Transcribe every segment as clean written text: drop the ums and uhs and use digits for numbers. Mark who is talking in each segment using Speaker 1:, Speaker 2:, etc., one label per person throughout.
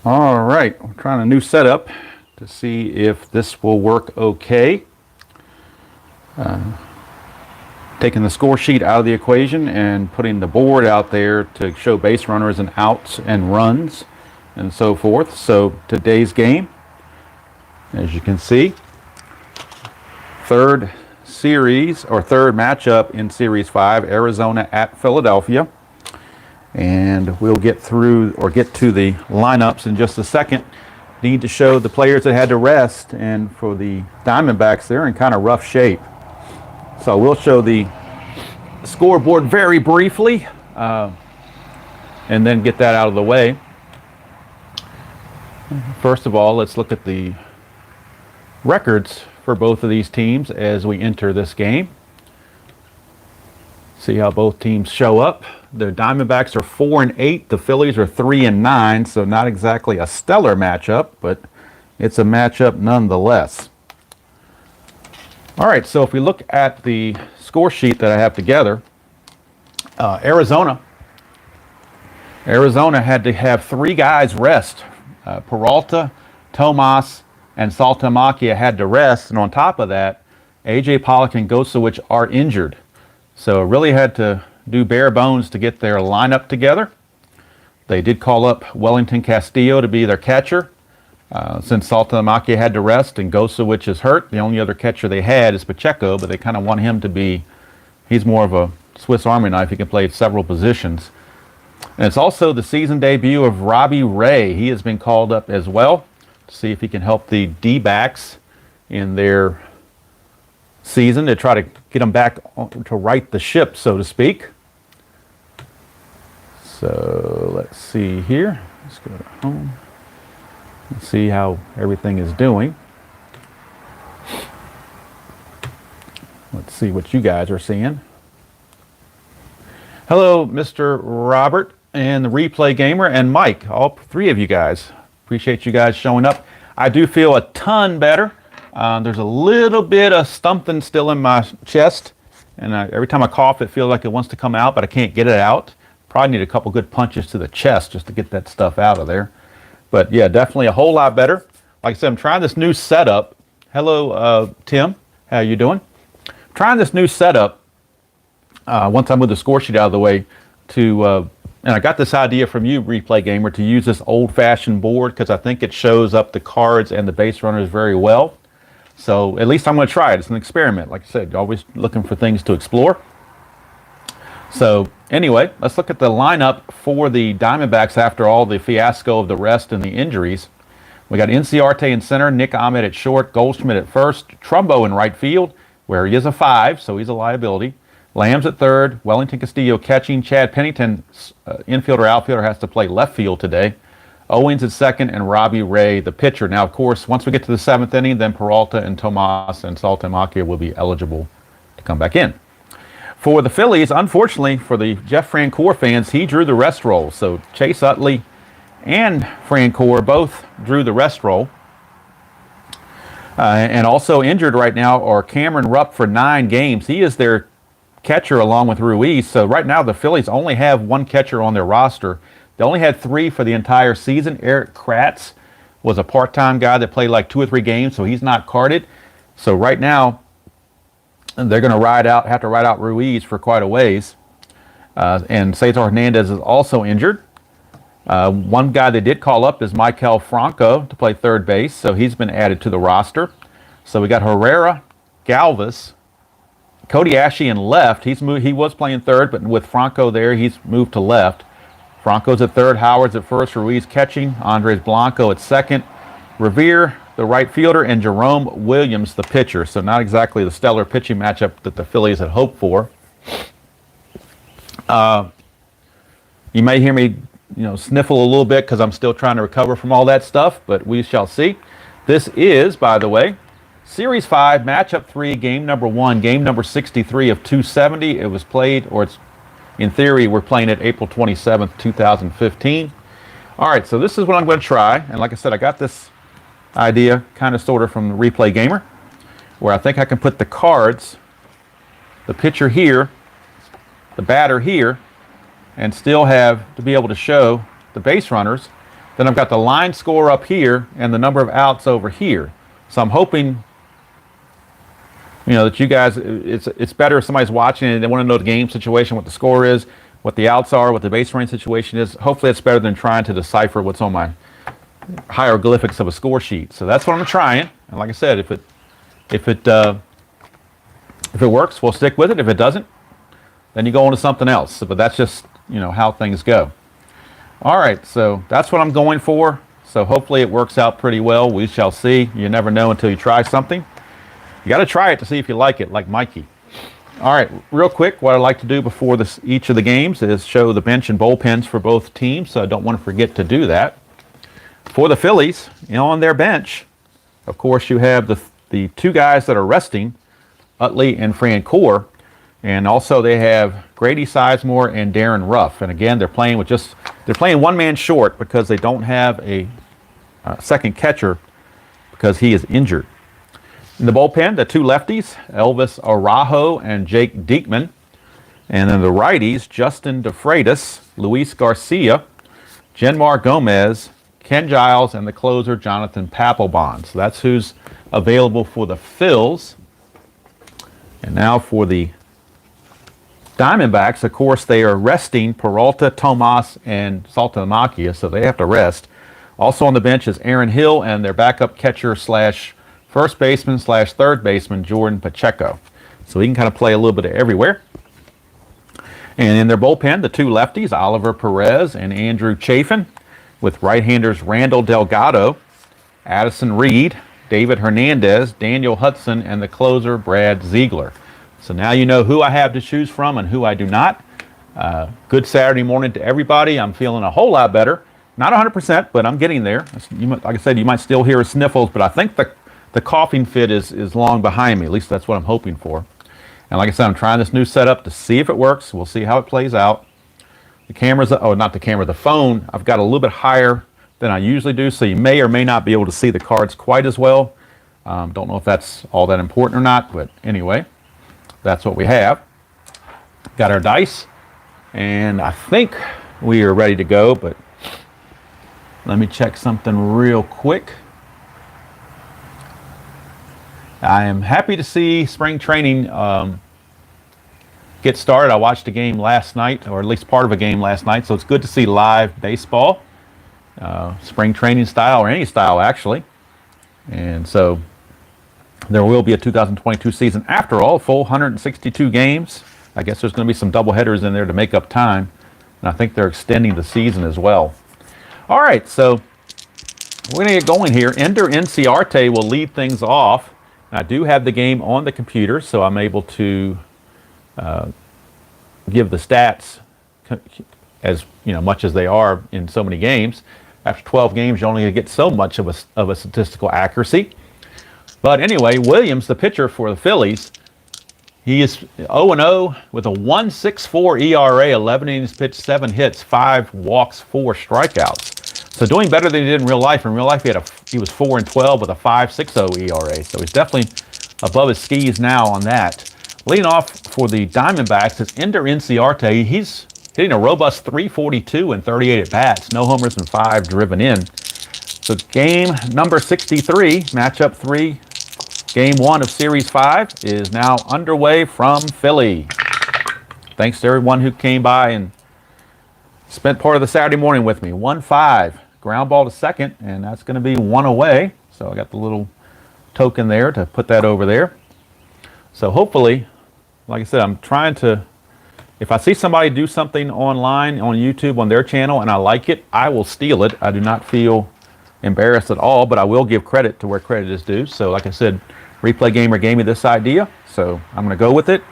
Speaker 1: All right, we're trying a new setup to see if this will work okay. Taking the score sheet out of the equation and putting the board out there to show base runners and outs and runs and so forth. So today's game, as you can see, third matchup in Series 5, Arizona at Philadelphia. And we'll get through or get to the lineups in just a second. Need to show the players that had to rest, and for the Diamondbacks, they're in kind of rough shape. So we'll show the scoreboard very briefly and then get that out of the way. First of all, let's look at the records for both of these teams as we enter this game. See how both teams show up. The Diamondbacks are 4-8. The Phillies are 3-9. So not exactly a stellar matchup, but it's a matchup nonetheless. All right, so if we look at the score sheet that I have together, Arizona had to have three guys rest. Peralta, Tomas, and Strat-O-Matic had to rest, and on top of that, A.J. Pollock and Gosowich are injured. So really had to do bare bones to get their lineup together. They did call up Wellington Castillo to be their catcher. Since Strat-O-Matic had to rest and Gosowich is hurt, the only other catcher they had is Pacheco, but they kind of want him to be, he's more of a Swiss Army knife. He can play several positions. And it's also the season debut of Robbie Ray. He has been called up as well to see if he can help the D-backs in their season to try to get them back to right the ship, so to speak. So let's see here. Let's go to home. Let's see how everything is doing. Let's see what you guys are seeing. Hello, Mr. Robert and the Replay Gamer and Mike, all three of you guys. Appreciate you guys showing up. I do feel a ton better. There's a little bit of something still in my chest, and every time I cough it feels like it wants to come out, but I can't get it out. Probably need a couple good punches to the chest just to get that stuff out of there. But yeah, definitely a whole lot better. Like I said, I'm trying this new setup. Hello, Tim. How you doing? Trying this new setup. Once I move the score sheet out of the way, and I got this idea from you, Replay Gamer, to use this old-fashioned board because I think it shows up the cards and the base runners very well. So at least I'm going to try it. It's an experiment. Like I said, always looking for things to explore. So anyway, let's look at the lineup for the Diamondbacks after all the fiasco of the rest and the injuries. We got Inciarte in center, Nick Ahmed at short, Goldschmidt at first, Trumbo in right field, where he is a 5, so he's a liability. Lambs at third, Wellington Castillo catching, Chad Pennington, outfielder, has to play left field today. Owens at second, and Robbie Ray, the pitcher. Now, of course, once we get to the 7th inning, then Peralta and Tomas and Strat-O-Matic will be eligible to come back in. For the Phillies, unfortunately, for the Jeff Francoeur fans, he drew the rest roll. So Chase Utley and Francoeur both drew the rest roll. And also injured right now are Cameron Rupp for 9 games. He is their catcher along with Ruiz. So right now the Phillies only have one catcher on their roster. They only had 3 for the entire season. Eric Kratz was a part-time guy that played like 2 or 3 games, so he's not carded. So right now, they're going to have to ride out Ruiz for quite a ways. And Cesar Hernandez is also injured. One guy they did call up is Maikel Franco to play third base, so he's been added to the roster. So we got Herrera, Galvis, Cody Ashe in left. He was playing third, but with Franco there, he's moved to left. Franco's at third, Howard's at first, Ruiz catching, Andres Blanco at second, Revere, the right fielder, and Jerome Williams, the pitcher. So not exactly the stellar pitching matchup that the Phillies had hoped for. You may hear me, sniffle a little bit because I'm still trying to recover from all that stuff, but we shall see. This is, by the way, Series 5, Matchup 3, Game number 1, Game number 63 of 270. It was played, or it's, in theory, we're playing it April 27th, 2015. All right, so this is what I'm going to try. And like I said, I got this idea kind of sort of from the Replay Gamer, where I think I can put the cards, the pitcher here, the batter here, and still have to be able to show the base runners. then I've got the line score up here and the number of outs over here. So I'm hoping, that you guys, it's better if somebody's watching and they want to know the game situation, what the score is, what the outs are, what the base running situation is. Hopefully it's better than trying to decipher what's on my hieroglyphics of a score sheet. So that's what I'm trying. And like I said, if it works, we'll stick with it. If it doesn't, then you go on to something else. But that's just, how things go. All right, so that's what I'm going for. So hopefully it works out pretty well. We shall see. You never know until you try something. You got to try it to see if you like it, like Mikey. All right, real quick, what I'd like to do before each of the games is show the bench and bullpens for both teams, so I don't want to forget to do that. For the Phillies, on their bench, of course, you have the two guys that are resting, Utley and Francoeur. And also they have Grady Sizemore and Darren Ruff. And again, they're playing one man short because they don't have a second catcher because he is injured. In the bullpen, the two lefties, Elvis Araujo and Jake Diekman. And then the righties, Justin DeFreitas, Luis Garcia, Jenmar Gomez, Ken Giles, and the closer, Jonathan Papelbon. So that's who's available for the Phils. And now for the Diamondbacks, of course, they are resting Peralta, Tomas, and Strat-O-Matic, so they have to rest. Also on the bench is Aaron Hill and their backup catcher slash first baseman slash third baseman, Jordan Pacheco. So he can kind of play a little bit of everywhere. And in their bullpen, the two lefties, Oliver Perez and Andrew Chafin, with right-handers Randall Delgado, Addison Reed, David Hernandez, Daniel Hudson, and the closer, Brad Ziegler. So now you know who I have to choose from and who I do not. Good Saturday morning to everybody. I'm feeling a whole lot better. Not 100%, but I'm getting there. Like I said, you might still hear sniffles, but I think the coughing fit is long behind me. At least that's what I'm hoping for. And like I said, I'm trying this new setup to see if it works. We'll see how it plays out. The camera's, the phone, I've got a little bit higher than I usually do, so you may or may not be able to see the cards quite as well. Don't know if that's all that important or not, but anyway. That's what we have. Got our dice, and I think we are ready to go, but let me check something real quick. I am happy to see spring training get started. I watched a game last night, or at least part of a game last night, so it's good to see live baseball, spring training style, or any style actually. And so there will be a 2022 season after all, full 162 games. I guess there's going to be some doubleheaders in there to make up time. And I think they're extending the season as well. All right, so we're going to get going here. Ender Inciarte will lead things off. I do have the game on the computer, so I'm able to give the stats as much as they are in so many games. After 12 games, you only get so much of a statistical accuracy. But anyway, Williams, the pitcher for the Phillies, he is 0-0 with a 1.64 ERA, 11 innings pitched, 7 hits, 5 walks, 4 strikeouts. So doing better than he did in real life. In real life, he was 4-12 with a 5.60 ERA. So he's definitely above his skis now on that. Leading off for the Diamondbacks is Ender Inciarte. He's hitting a robust 342 and 38 at-bats, no homers and 5 driven in. So game number 63, matchup 3, game 1 of Series 5 is now underway from Philly. Thanks to everyone who came by and spent part of the Saturday morning with me. 1-5, ground ball to second, and that's going to be 1 away. So I got the little token there to put that over there. So hopefully, like I said, I'm trying to, if I see somebody do something online on YouTube on their channel and I like it, I will steal it. I do not feel embarrassed at all, but I will give credit to where credit is due. So like I said, Replay Gamer gave me this idea, so I'm going to go with it.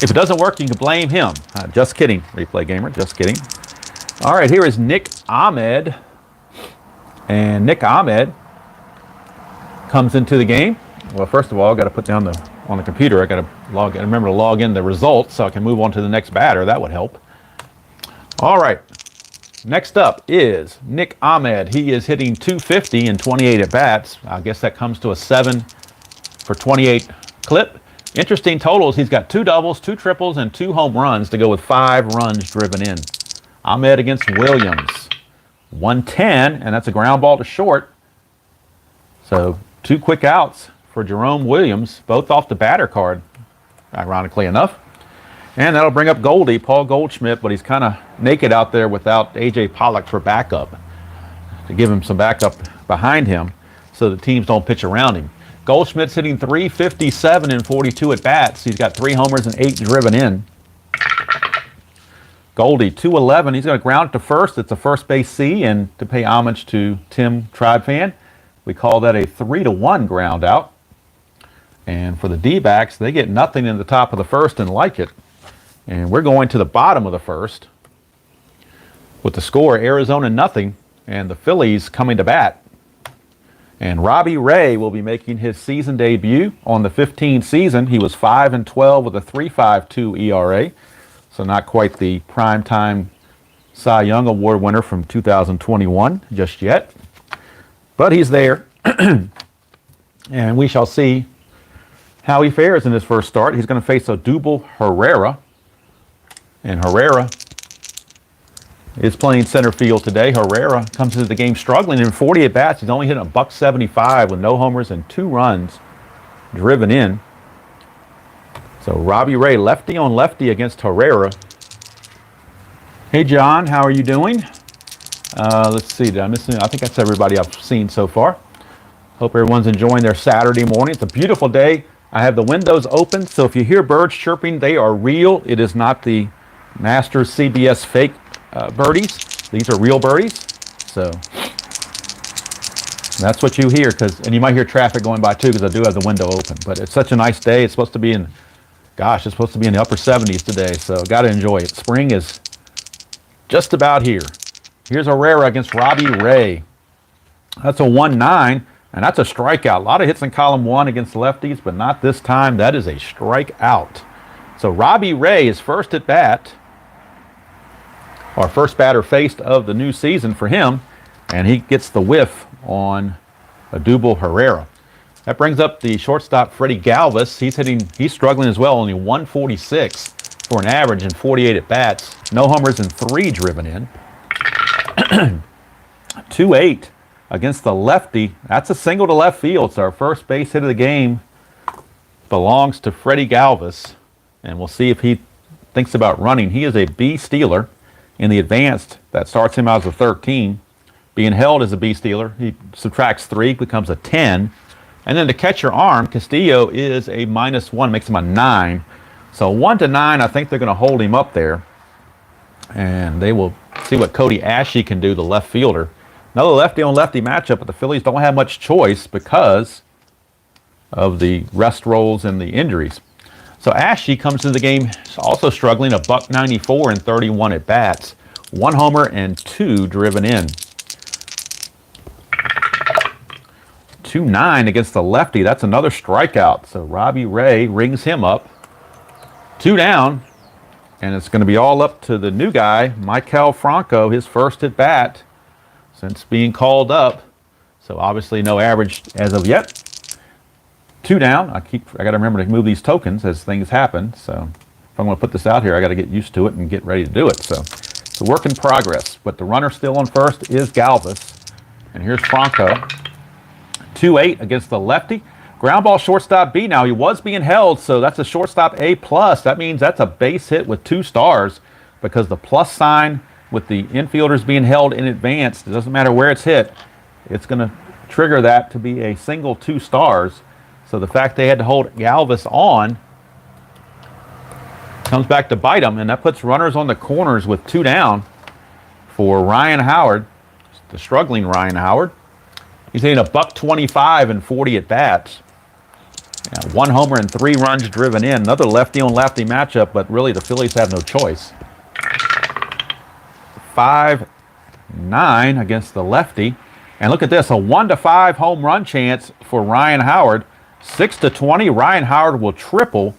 Speaker 1: If it doesn't work, you can blame him. Just kidding, Replay Gamer, just kidding. All right, here is Nick Ahmed. And Nick Ahmed comes into the game. Well, first of all, I've got to put down on the computer, I got to remember to log in the results so I can move on to the next batter. That would help. All right. Next up is Nick Ahmed. He is hitting 250 and 28 at-bats. I guess that comes to a 7 for 28 clip. Interesting totals. He's got 2 doubles, 2 triples, and 2 home runs to go with 5 runs driven in. Ahmed against Williams. 110, and that's a ground ball to short. So 2 quick outs for Jerome Williams, both off the batter card, ironically enough. And that'll bring up Goldie, Paul Goldschmidt, but he's kind of naked out there without A.J. Pollock for backup, to give him some backup behind him so the teams don't pitch around him. Goldschmidt's hitting .357 in 42 at-bats. He's got 3 homers and 8 driven in. Goldie, .211. He's going to ground it to first. It's a first base C, and to pay homage to Tim Tribe Fan, we call that a 3-1 ground out. And for the D-backs, they get nothing in the top of the first and like it. And we're going to the bottom of the first with the score Arizona nothing and the Phillies coming to bat. And Robbie Ray will be making his season debut on the 15 season. He was 5-12 with a 3.52 ERA. So not quite the primetime Cy Young Award winner from 2021 just yet. But he's there. And we shall see how he fares in his first start. He's going to face Odubel Herrera. And Herrera is playing center field today. Herrera comes into the game struggling in 40 at-bats. He's only hitting a .175 with no homers and 2 runs driven in. So Robbie Ray, lefty on lefty against Herrera. Hey John, how are you doing? Let's see, did I miss anything? I think that's everybody I've seen so far. Hope everyone's enjoying their Saturday morning. It's a beautiful day. I have the windows open, so if you hear birds chirping, they are real. It is not the Masters CBS fake birdies. These are real birdies. So that's what you hear, and you might hear traffic going by too, because I do have the window open. But it's such a nice day. It's supposed to be in, it's supposed to be in the upper 70s today, so got to enjoy it. Spring is just about here. Here's Herrera against Robbie Ray. That's a 1-9, and that's a strikeout. A lot of hits in column 1 against lefties, but not this time. That is a strikeout. So Robbie Ray is first at bat, or first batter faced of the new season for him, and he gets the whiff on Odubel Herrera. That brings up the shortstop Freddie Galvis. He's struggling as well, only 146 for an average in 48 at-bats. No homers and 3 driven in. 2-8 against the lefty. That's a single to left field, so our first base hit of the game belongs to Freddie Galvis, and we'll see if he thinks about running. He is a B stealer in the advanced. That starts him out as a 13. Being held as a B stealer, he subtracts 3, becomes a 10. And then to catch your arm, Castillo is a -1, makes him a 9. So 1 to 9, I think they're going to hold him up there. And they will see what Cody Ashe can do, the left fielder. Another lefty-on-lefty matchup, but the Phillies don't have much choice because of the rest rolls and the injuries. So Ashe comes into the game also struggling, a .194 in 31 at-bats. 1 homer and 2 driven in. 2-9 against the lefty. That's another strikeout. So Robbie Ray rings him up. 2 down. And it's going to be all up to the new guy, Michael Franco, his first at bat since being called up. So obviously no average as of yet. 2 down. I got to remember to move these tokens as things happen. So if I'm going to put this out here, I got to get used to it and get ready to do it. So it's a work in progress. But the runner still on first is Galvis. And here's Franco. 2-8 against the lefty. Ground ball shortstop B. Now he was being held, so that's a shortstop A+. That means that's a base hit with 2 stars, because the plus sign with the infielders being held in advance, it doesn't matter where it's hit, it's going to trigger that to be a single 2 stars. So the fact they had to hold Galvis on comes back to bite them, and that puts runners on the corners with 2 down for Ryan Howard, the struggling Ryan Howard. He's hitting a .125 in 40 at-bats. 1 homer and 3 runs driven in. Another lefty-on-lefty matchup, but really the Phillies have no choice. 5-9 against the lefty. And look at this, a 1-5 home run chance for Ryan Howard. 6-20, Ryan Howard will triple.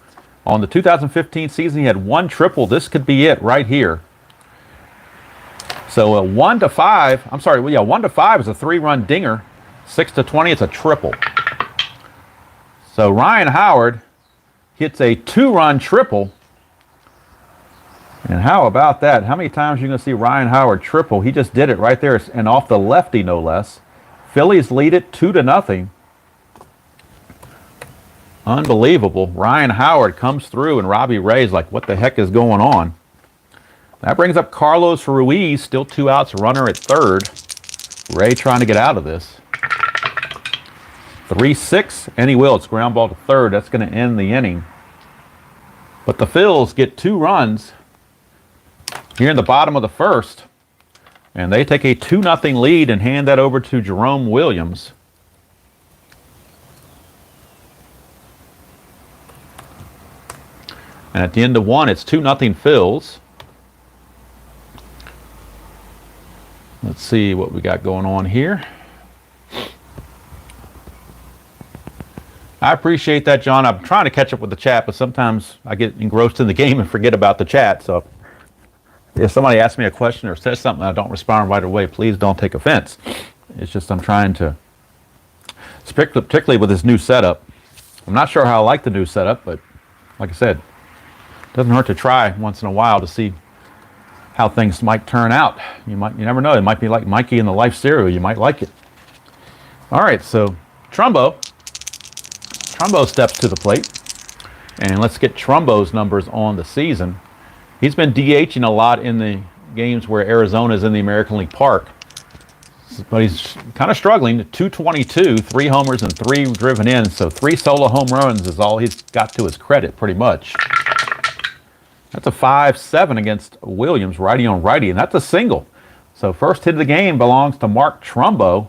Speaker 1: On the 2015 season, he had 1 triple. This could be it right here. So a 1-5, 1-5 is a 3-run dinger. 6-20, it's a triple. So Ryan Howard hits a 2-run triple And how about that? How many times are you going to see Ryan Howard triple? He just did it right there, and off the lefty, no less. Phillies lead it 2-0. Unbelievable. Ryan Howard comes through, and Robbie Ray's like, what the heck is going on? That brings up Carlos Ruiz, still 2 outs, runner at third. Ray trying to get out of this. 3-6, and he will. It's ground ball to third. That's going to end the inning. But the Phils get 2 runs here in the bottom of the first, and they take a 2-0 lead and hand that over to Jerome Williams. And at the end of 1, it's 2-0 Phils. Let's see what we got going on here. I appreciate that, John. I'm trying to catch up with the chat, but sometimes I get engrossed in the game and forget about the chat. So if somebody asks me a question or says something I don't respond right away, please don't take offense. It's just I'm trying to, particularly with this new setup. I'm not sure how I like the new setup, but like I said, it doesn't hurt to try once in a while to see how things might turn out. You never know. It might be like Mikey in the Life cereal. You might like it. All right, so Trumbo steps to the plate, and let's get Trumbo's numbers on the season. He's been DHing a lot in the games where Arizona's in the American League Park, but he's kind of struggling. 222, 3 homers and 3 driven in, so 3 solo home runs is all he's got to his credit, pretty much. That's a 5-7 against Williams, righty on righty, and that's a single. So first hit of the game belongs to Mark Trumbo.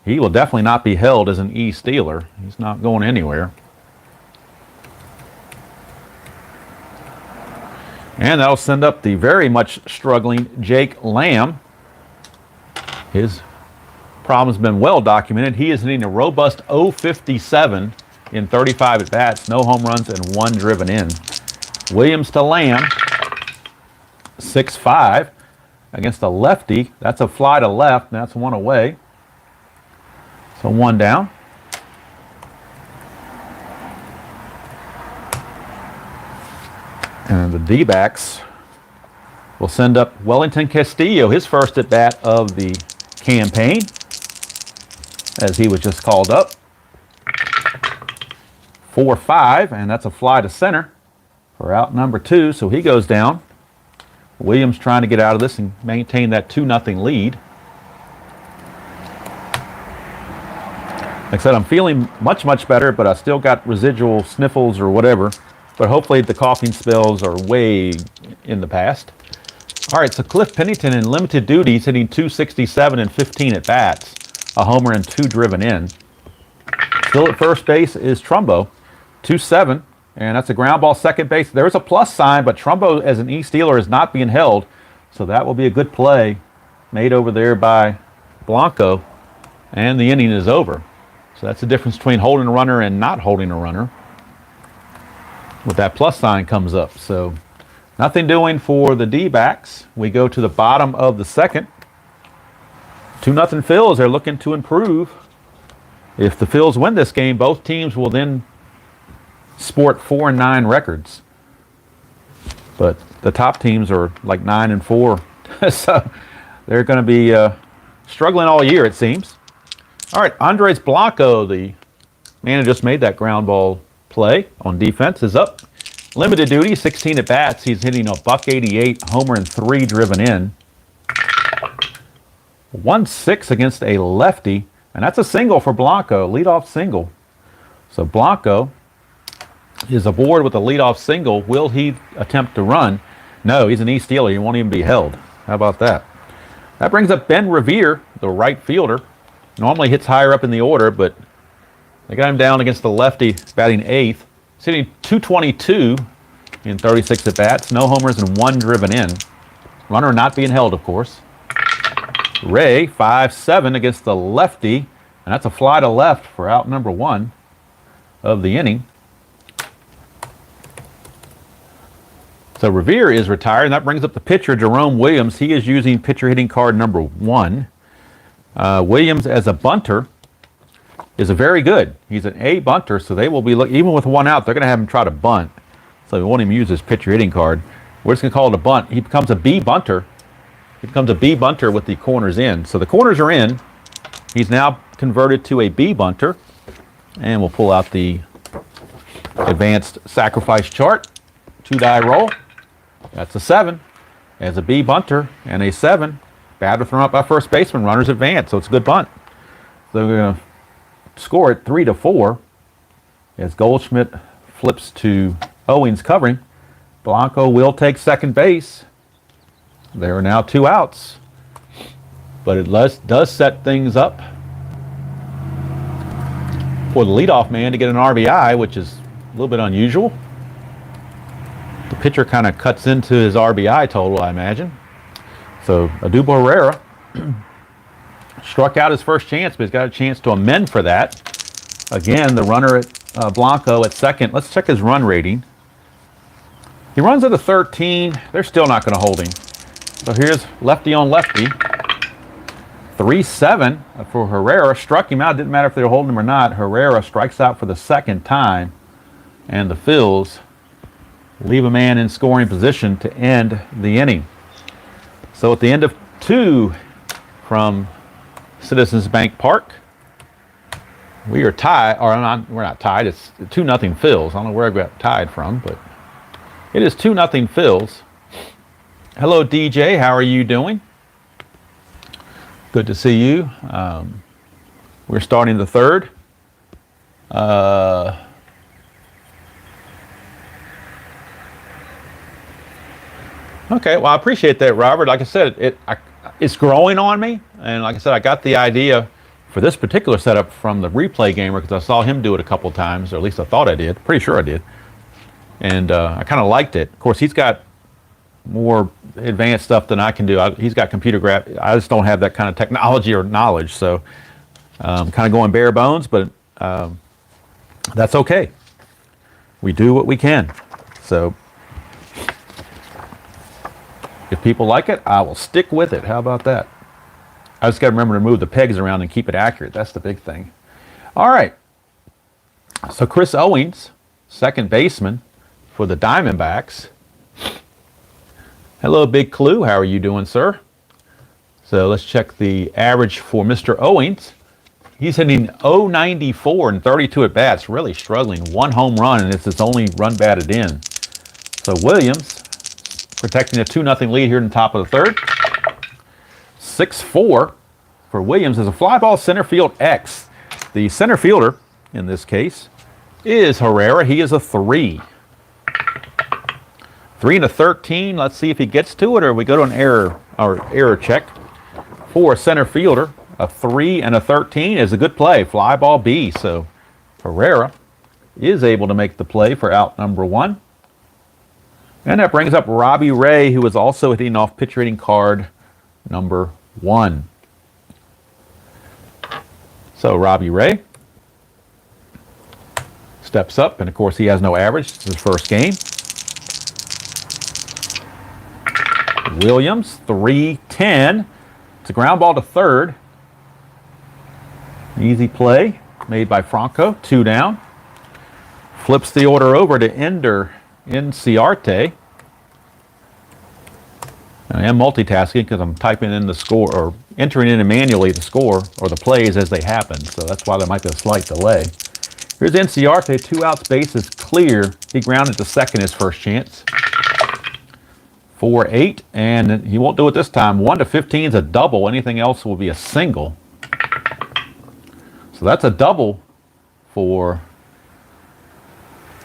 Speaker 1: He will definitely not be held as an E-stealer. He's not going anywhere. And that'll send up the very much struggling Jake Lamb. His problem's been well documented. He is hitting a robust .057 in 35 at-bats, no home runs and 1 driven in. Williams to Lamb, 6-5 against a lefty. That's a fly to left, and that's 1 away. So 1 down. And the D-backs will send up Wellington Castillo, his first at-bat of the campaign, as he was just called up. 4-5, and that's a fly to center for out number 2, so he goes down. Williams trying to get out of this and maintain that 2-0 lead. Like I said, I'm feeling much, much better, but I still got residual sniffles or whatever. But hopefully the coughing spells are way in the past. All right, so Cliff Pennington in limited duty, he's hitting .267 and 15 at-bats. A homer and 2 driven in. Still at first base is Trumbo, 2-7. And that's a ground ball second base. There's a plus sign, but Trumbo as an E-stealer is not being held. So that will be a good play made over there by Blanco. And the inning is over. So that's the difference between holding a runner and not holding a runner. With that plus sign comes up. So nothing doing for the D-backs. We go to the bottom of the second. 2-0 Phils. They're looking to improve. If the Phils win this game, both teams will then sport 4-9 records, but the top teams are like 9-4, so they're going to be struggling all year, it seems. All right, Andres Blanco, the man who just made that ground ball play on defense, is up. Limited duty, 16 at bats. He's hitting a .188, homer and 3 driven in. 1-6 against a lefty, and that's a single for Blanco, leadoff single. So Blanco is aboard with a leadoff single. Will he attempt to run? No, he's an E-stealer. He won't even be held. How about that? That brings up Ben Revere, the right fielder. Normally hits higher up in the order, but they got him down against the lefty, batting 8th. He's hitting .222 in 36 at-bats. No homers and 1 driven in. Runner not being held, of course. Ray, 5-7 against the lefty, and that's a fly to left for out number 1 of the inning. So Revere is retired, and that brings up the pitcher, Jerome Williams. He is using pitcher hitting card number 1. Williams as a bunter is a very good. He's an A bunter, so they will be, even with 1 out, they're going to have him try to bunt. So we won't even use his pitcher hitting card. We're just going to call it a bunt. He becomes a B bunter. He becomes a B bunter with the corners in. So the corners are in. He's now converted to a B bunter. And we'll pull out the advanced sacrifice chart. 2-die roll. That's a 7. As a B bunter and a 7. Batter thrown out by first baseman. Runners advance. So it's a good bunt. So we're going to score it 3-4. As Goldschmidt flips to Owings covering. Blanco will take second base. There are now 2 outs. But it does set things up for the leadoff man to get an RBI, which is a little bit unusual. The pitcher kind of cuts into his RBI total, I imagine. So Odubel Herrera struck out his first chance, but he's got a chance to amend for that. Again, the runner at Blanco at second. Let's check his run rating. He runs at a 13. They're still not going to hold him. So here's lefty on lefty. 3-7 for Herrera. Struck him out. Didn't matter if they were holding him or not. Herrera strikes out for the second time. And the Phils leave a man in scoring position to end the inning. So at the end of 2 from Citizens Bank Park, we are tied. Or we're not tied. It's 2-0 Phils. I don't know where I got tied from, but it is 2-0 Phils. Hello, DJ. How are you doing? Good to see you. We're starting the third. Okay, well, I appreciate that, Robert. Like I said, it's growing on me. And like I said, I got the idea for this particular setup from the replay gamer because I saw him do it a couple times, or at least I thought I did. Pretty sure I did. And I kind of liked it. Of course, he's got more advanced stuff than I can do. He's got computer graphics. I just don't have that kind of technology or knowledge. So kind of going bare bones, but that's okay. We do what we can. So if people like it, I will stick with it. How about that? I just got to remember to move the pegs around and keep it accurate. That's the big thing. All right. So Chris Owings, second baseman for the Diamondbacks. Hello, Big Clue. How are you doing, sir? So let's check the average for Mr. Owings. He's hitting .094 and 32 at-bats, really struggling. 1 home run, and it's his only run batted in. So Williams protecting a 2-0 lead here in the top of the third. 6-4 for Williams as a fly ball center field X. The center fielder, in this case, is Herrera. He is a 3. 3-13. Let's see if he gets to it, or we go to an error check. For a center fielder, a 3 and a 13 is a good play. Fly ball B. So Herrera is able to make the play for out number 1. And that brings up Robbie Ray, who is also hitting off pitch rating card number 1. So Robbie Ray steps up, and of course he has no average. It's his first game. Williams, 3-10. It's a ground ball to third. Easy play made by Franco. 2 down. Flips the order over to Ender Inciarte. I am multitasking because I'm typing in the score, or entering in manually the score or the plays as they happen. So that's why there might be a slight delay. Here's Inciarte, 2 outs, bases clear. He grounded to second his first chance. 4-8, and he won't do it this time. 1-15 is a double. Anything else will be a single. So that's a double for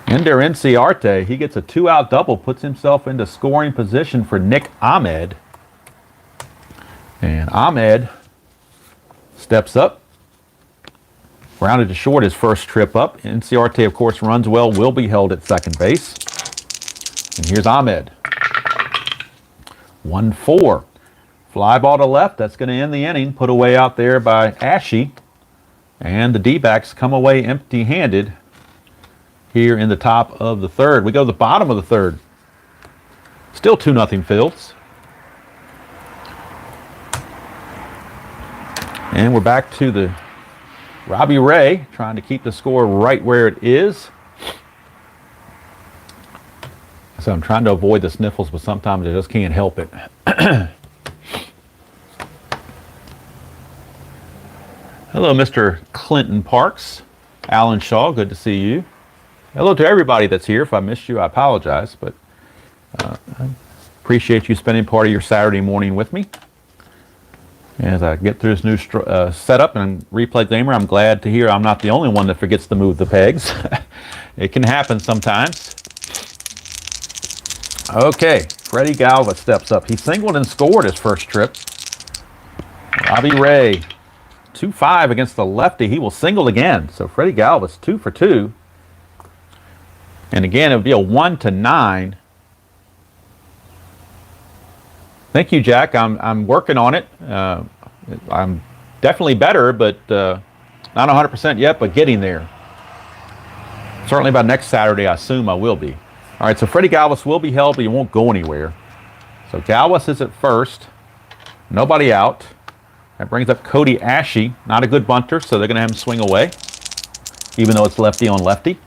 Speaker 1: Ender Inciarte. He gets a 2-out double, puts himself into scoring position for Nick Ahmed. And Ahmed steps up. Grounded to short his first trip up. Inciarte, of course, runs well, will be held at second base. And here's Ahmed. 1-4. Fly ball to left. That's going to end the inning. Put away out there by Ashe. And the D-backs come away empty-handed here in the top of the third. We go to the bottom of the third. Still 2-0 Phils. And we're back to the Robbie Ray trying to keep the score right where it is. So I'm trying to avoid the sniffles, but sometimes I just can't help it. Hello, Mr. Clinton Parks. Alan Shaw, good to see you. Hello to everybody that's here. If I missed you, I apologize, but I appreciate you spending part of your Saturday morning with me. As I get through this new setup and replay gamer, I'm glad to hear I'm not the only one that forgets to move the pegs. It can happen sometimes. Okay, Freddie Galva steps up. He singled and scored his first trip. Robbie Ray, 2-5 against the lefty. He will single again. So Freddie Galva's 2 for 2. And again, it would be a 1-9. Thank you, Jack. I'm working on it. I'm definitely better, but not 100% yet, but getting there. Certainly by next Saturday, I assume I will be. All right, so Freddie Galvis will be held, but he won't go anywhere. So Galvis is at first. Nobody out. That brings up Cody Ashe. Not a good bunter, so they're going to have him swing away, even though it's lefty on lefty.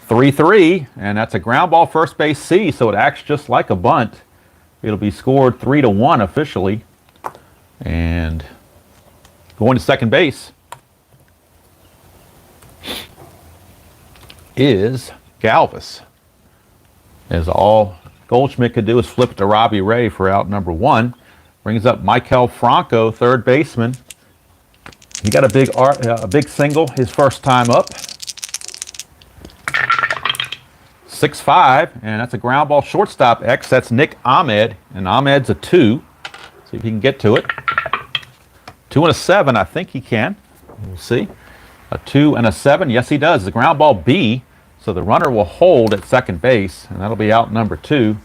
Speaker 1: 3-3, and that's a ground ball first base C, so it acts just like a bunt. It'll be scored 3-1 officially. And going to second base is Galvis. As all Goldschmidt could do is flip it to Robbie Ray for out number 1. Brings up Michael Franco, third baseman. He got a big single his first time up. 6-5, and that's a ground ball shortstop X. That's Nick Ahmed, and Ahmed's a 2. See if he can get to it. 2 and a 7, I think he can. We'll see. A 2 and a 7, yes he does. The ground ball B, so the runner will hold at second base, and that'll be out number 2.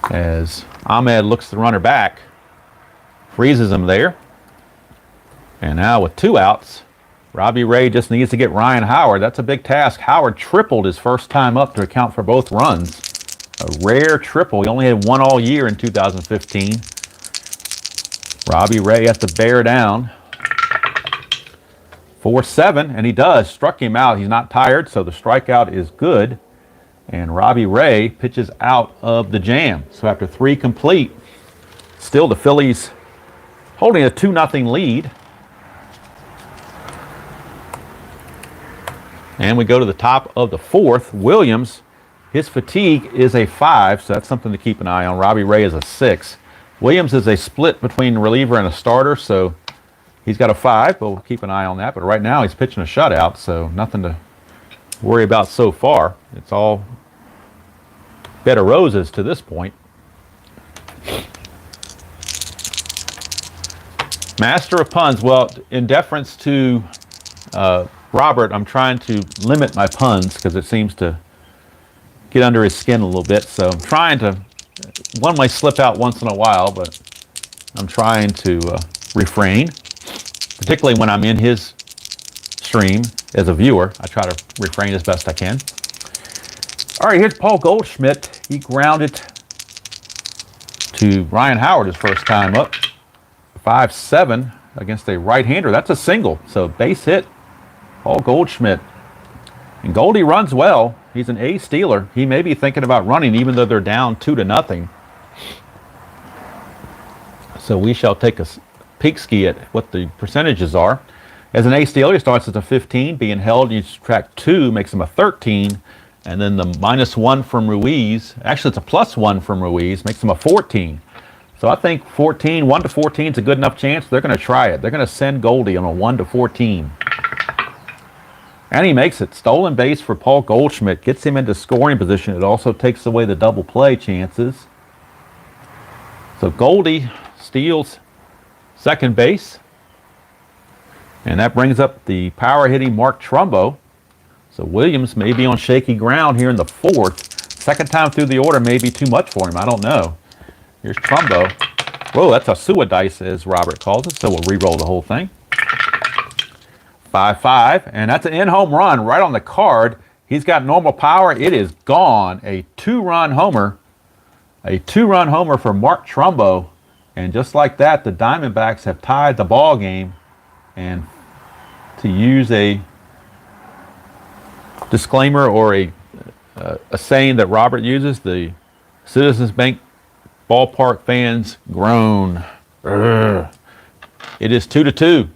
Speaker 1: As Ahmed looks the runner back, freezes him there. And now with 2 outs, Robbie Ray just needs to get Ryan Howard. That's a big task. Howard tripled his first time up to account for both runs. A rare triple. He only had 1 all year in 2015. Robbie Ray has to bear down. 4-7, and he does. Struck him out. He's not tired, so the strikeout is good. And Robbie Ray pitches out of the jam. So after 3 complete, still the Phillies holding a 2-0 lead. And we go to the top of the 4th. Williams, his fatigue is a 5, so that's something to keep an eye on. Robbie Ray is a 6. Williams is a split between reliever and a starter, so he's got a 5, but we'll keep an eye on that. But right now he's pitching a shutout, so nothing to worry about so far. It's all bed of roses to this point. Master of puns. Well, in deference to Robert, I'm trying to limit my puns because it seems to get under his skin a little bit. So I'm trying to, one might slip out once in a while, but I'm trying to refrain, particularly when I'm in his stream as a viewer. I try to refrain as best I can. All right, here's Paul Goldschmidt. He grounded to Ryan Howard his first time up. 5-7 against a right-hander. That's a single, so base hit. Paul Goldschmidt. And Goldie runs well. He's an A stealer. He may be thinking about running even though they're down 2-0. So we shall take a peek ski at what the percentages are. As an A stealer, he starts at a 15. Being held, you subtract 2, makes him a 13. And then the -1 from Ruiz, actually it's a +1 from Ruiz, makes him a 14. So I think 14, 1 to 14 is a good enough chance. They're going to try it. They're going to send Goldie on a 1 to 14. And he makes it. Stolen base for Paul Goldschmidt. Gets him into scoring position. It also takes away the double play chances. So Goldie steals second base. And that brings up the power hitting Mark Trumbo. So Williams may be on shaky ground here in the 4th. Second time through the order may be too much for him. I don't know. Here's Trumbo. Whoa, that's a sewer dice, as Robert calls it. So we'll re-roll the whole thing. 5-5, and that's an in-home run right on the card. He's got normal power. It is gone. A 2-run homer. A 2-run homer for Mark Trumbo. And just like that, the Diamondbacks have tied the ball game. And to use a disclaimer or a a saying that Robert uses, the Citizens Bank ballpark fans groan. Urgh. It is 2-2.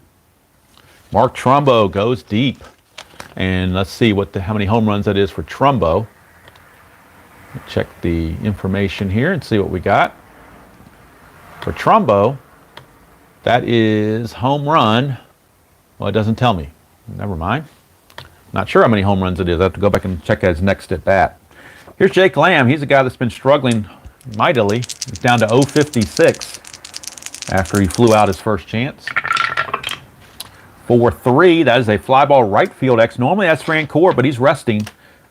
Speaker 1: Mark Trumbo goes deep. And let's see how many home runs that is for Trumbo. Check the information here and see what we got. For Trumbo, that is home run. Well, it doesn't tell me. Never mind. Not sure how many home runs it is. I have to go back and check his next at bat. Here's Jake Lamb. He's a guy that's been struggling mightily. He's down to 056 after he flew out his first chance. 4-3. That is a fly ball right field X. Normally that's Francoeur, but he's resting.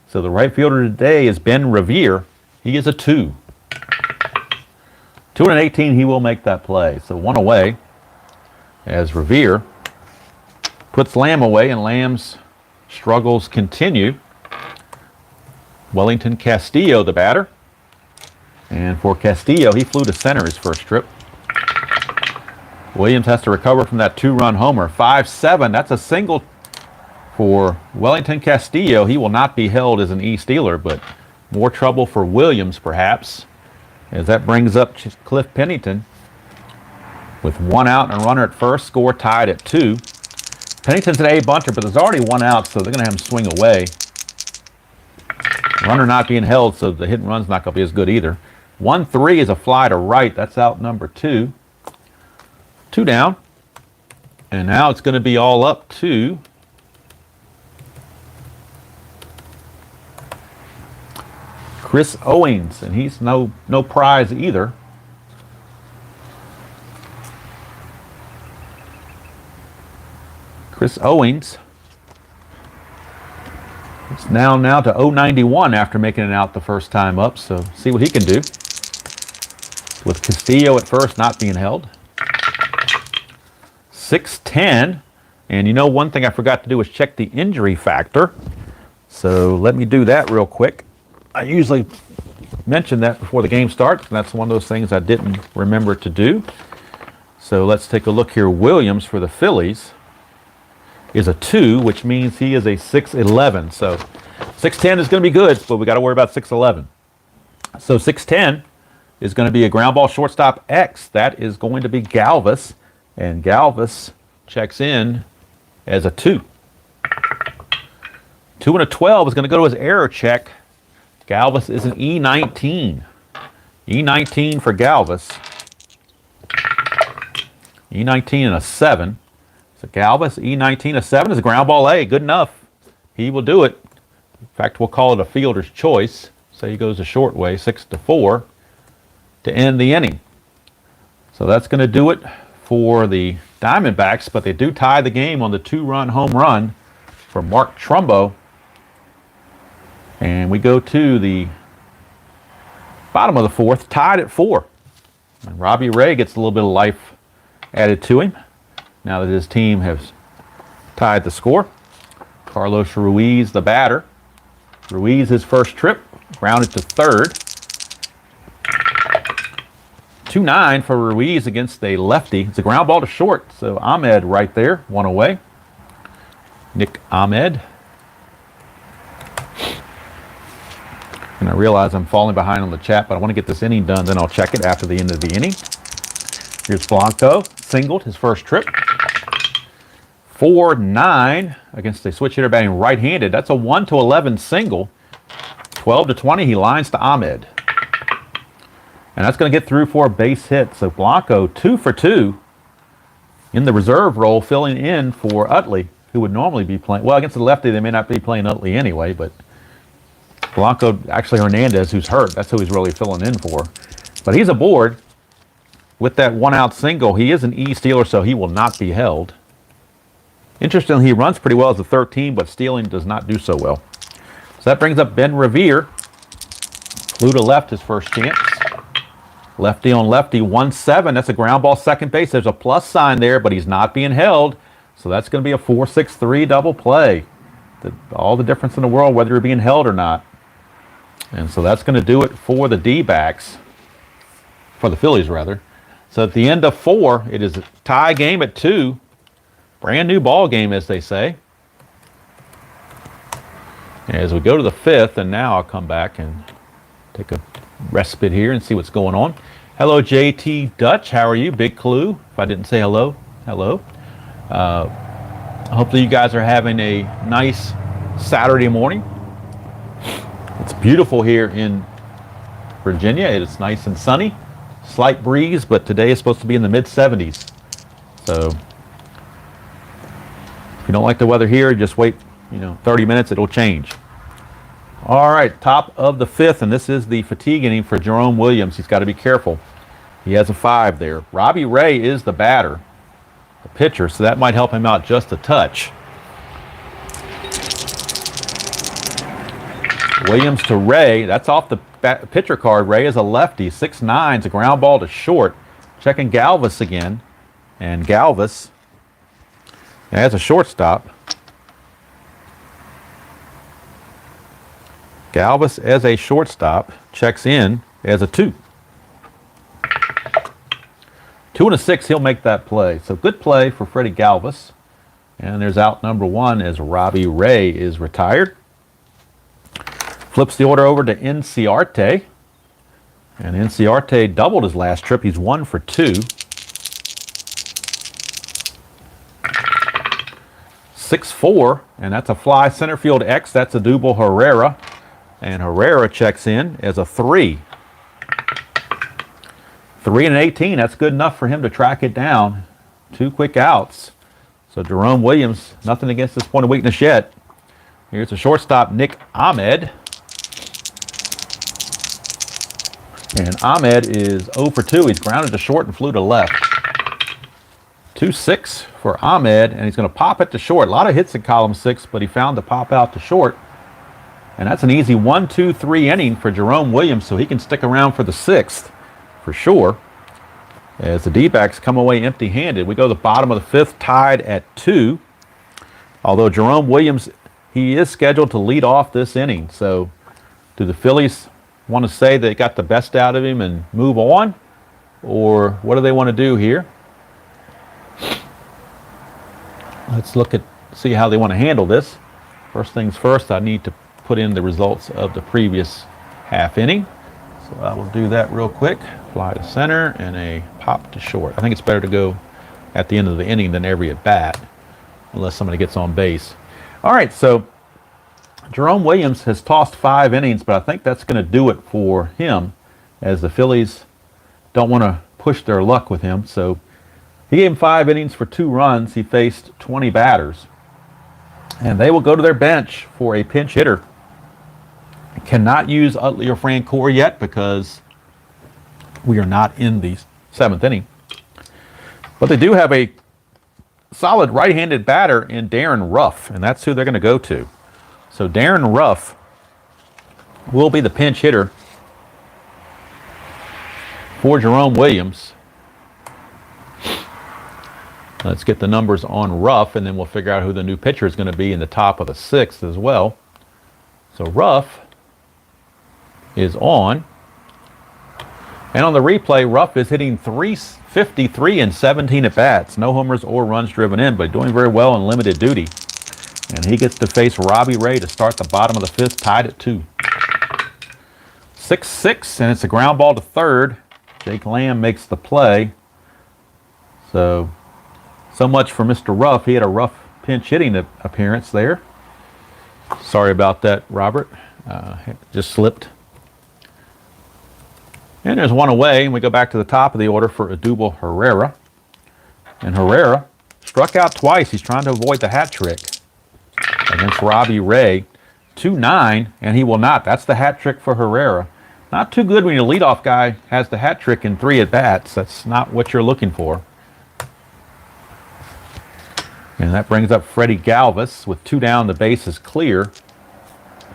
Speaker 1: So the right fielder today is Ben Revere. He is a 2. 2-18, he will make that play. So 1 away as Revere puts Lamb away, and Lamb's struggles continue. Wellington Castillo, the batter. And for Castillo, he flew to center his first trip. Williams has to recover from that 2-run homer. 5-7, that's a single for Wellington Castillo. He will not be held as an E-stealer, but more trouble for Williams perhaps, as that brings up Cliff Pennington with 1 out and a runner at first, score tied at 2. Pennington's an A-bunter, but there's already 1 out, so they're going to have him swing away. Runner not being held, so the hit and run's not going to be as good either. 1-3 is a fly to right. That's out number 2. 2 down. And now it's going to be all up to Chris Owings, and he's no prize either. Chris Owings is now to 091 after making it out the first time up, so see what he can do. With Castillo at first not being held. 6-10, and you know one thing I forgot to do was check the injury factor. So let me do that real quick. I usually mention that before the game starts, and that's one of those things I didn't remember to do. So let's take a look here. Williams for the Phillies is a 2, which means he is a 6-11. So 6-10 is going to be good, but we got to worry about 6-11. So 6-10 is going to be a ground ball shortstop X. That is going to be Galvis, and Galvis checks in as a 2. 2 and a 12 is going to go to his error check. Galvis is an E19. E19 for Galvis. E19 and a 7. So Galvis, E19, a 7 is a ground ball A. Good enough. He will do it. In fact, we'll call it a fielder's choice. So he goes a short way, 6-4, to end the inning. So that's going to do it for the Diamondbacks, but they do tie the game on the 2-run home run for Mark Trumbo. And we go to the bottom of the 4th, tied at 4. And Robbie Ray gets a little bit of life added to him now that his team has tied the score. Carlos Ruiz, the batter. Ruiz, his first trip, grounded to third. 2-9 for Ruiz against a lefty. It's a ground ball to short, so Ahmed right there, 1 away. Nick Ahmed. And I realize I'm falling behind on the chat, but I want to get this inning done, then I'll check it after the end of the inning. Here's Blanco, singled his first trip. 4-9 against a switch hitter batting right-handed. That's a 1-11 single. 12-20, he lines to Ahmed. And that's going to get through for a base hit. So Blanco, 2 for 2 in the reserve role, filling in for Utley, who would normally be playing. Well, against the lefty, they may not be playing Utley anyway, but Blanco, actually Hernandez, who's hurt, that's who he's really filling in for. But he's aboard with that 1-out single. He is an E-stealer, so he will not be held. Interestingly, he runs pretty well as a 13, but stealing does not do so well. So that brings up Ben Revere. Flew to left his first chance. Lefty on lefty, 1-7. That's a ground ball second base. There's a plus sign there, but he's not being held. So that's going to be a 4-6-3 double play. All the difference in the world, whether you're being held or not. And so that's going to do it for the D-backs. For the Phillies, rather. So at the end of 4, it is a tie game at 2. Brand new ball game, as they say. As we go to the 5th, and now I'll come back and take a respite here and see what's going on. Hello, JT Dutch. How are you? Big clue. If I didn't say hello, hello. Hopefully you guys are having a nice Saturday morning. It's beautiful here in Virginia. It is nice and sunny. Slight breeze, but today is supposed to be in the mid-70s. So if you don't like the weather here, just wait 30 minutes, it'll change. All right, top of the 5th, and this is the fatigue inning for Jerome Williams. He's got to be careful. He has a 5 there. Robbie Ray is the batter, the pitcher, so that might help him out just a touch. Williams to Ray. That's off the pitcher card. Ray is a lefty. 6'9", it's a ground ball to short. Checking Galvis again. And Galvis has a shortstop. Galvis as a shortstop checks in as a 2. 2 and a 6, he'll make that play. So good play for Freddie Galvis. And there's out number 1 as Robbie Ray is retired. Flips the order over to Inciarte. And Inciarte doubled his last trip. He's 1 for 2. 6-4, and that's a fly center field X. That's a double Herrera. And Herrera checks in as a 3. 3 and 18, that's good enough for him to track it down. 2 quick outs. So Jerome Williams, nothing against this point of weakness yet. Here's the shortstop, Nick Ahmed. And Ahmed is 0 for 2. He's grounded to short and flew to left. 2-6 for Ahmed, and he's going to pop it to short. A lot of hits in column 6, but he found the pop out to short. And that's an easy 1-2-3 inning for Jerome Williams, so he can stick around for the 6th for sure. As the D-backs come away empty-handed, we go to the bottom of the 5th, tied at 2. Although Jerome Williams, he is scheduled to lead off this inning. So do the Phillies want to say they got the best out of him and move on? Or what do they want to do here? Let's see how they want to handle this. First things first, I need to put in the results of the previous half inning. So I will do that real quick. Fly to center and a pop to short. I think it's better to go at the end of the inning than every at bat, unless somebody gets on base. All right, so Jerome Williams has tossed 5 innings, but I think that's going to do it for him, as the Phillies don't want to push their luck with him. So he gave him 5 innings for 2 runs. He faced 20 batters. And they will go to their bench for a pinch hitter. Cannot use Utley or Francoeur yet because we are not in the 7th inning. But they do have a solid right-handed batter in Darren Ruff, and that's who they're going to go to. So Darren Ruff will be the pinch hitter for Jerome Williams. Let's get the numbers on Ruff, and then we'll figure out who the new pitcher is going to be in the top of the 6th as well. So Ruff is on. And on the replay, Ruff is hitting .353 in 17 at-bats. No homers or runs driven in, but doing very well in limited duty. And he gets to face Robbie Ray to start the bottom of the 5th, tied at 2. 6-6, and it's a ground ball to third. Jake Lamb makes the play. So much for Mr. Ruff. He had a rough pinch hitting appearance there. Sorry about that, Robert. Just slipped. And there's one away, and we go back to the top of the order for Odubel Herrera. And Herrera struck out twice. He's trying to avoid the hat trick against Robbie Ray. 2-9, and he will not. That's the hat trick for Herrera. Not too good when your leadoff guy has the hat trick in 3 at-bats. That's not what you're looking for. And that brings up Freddie Galvis with 2 down. The base is clear.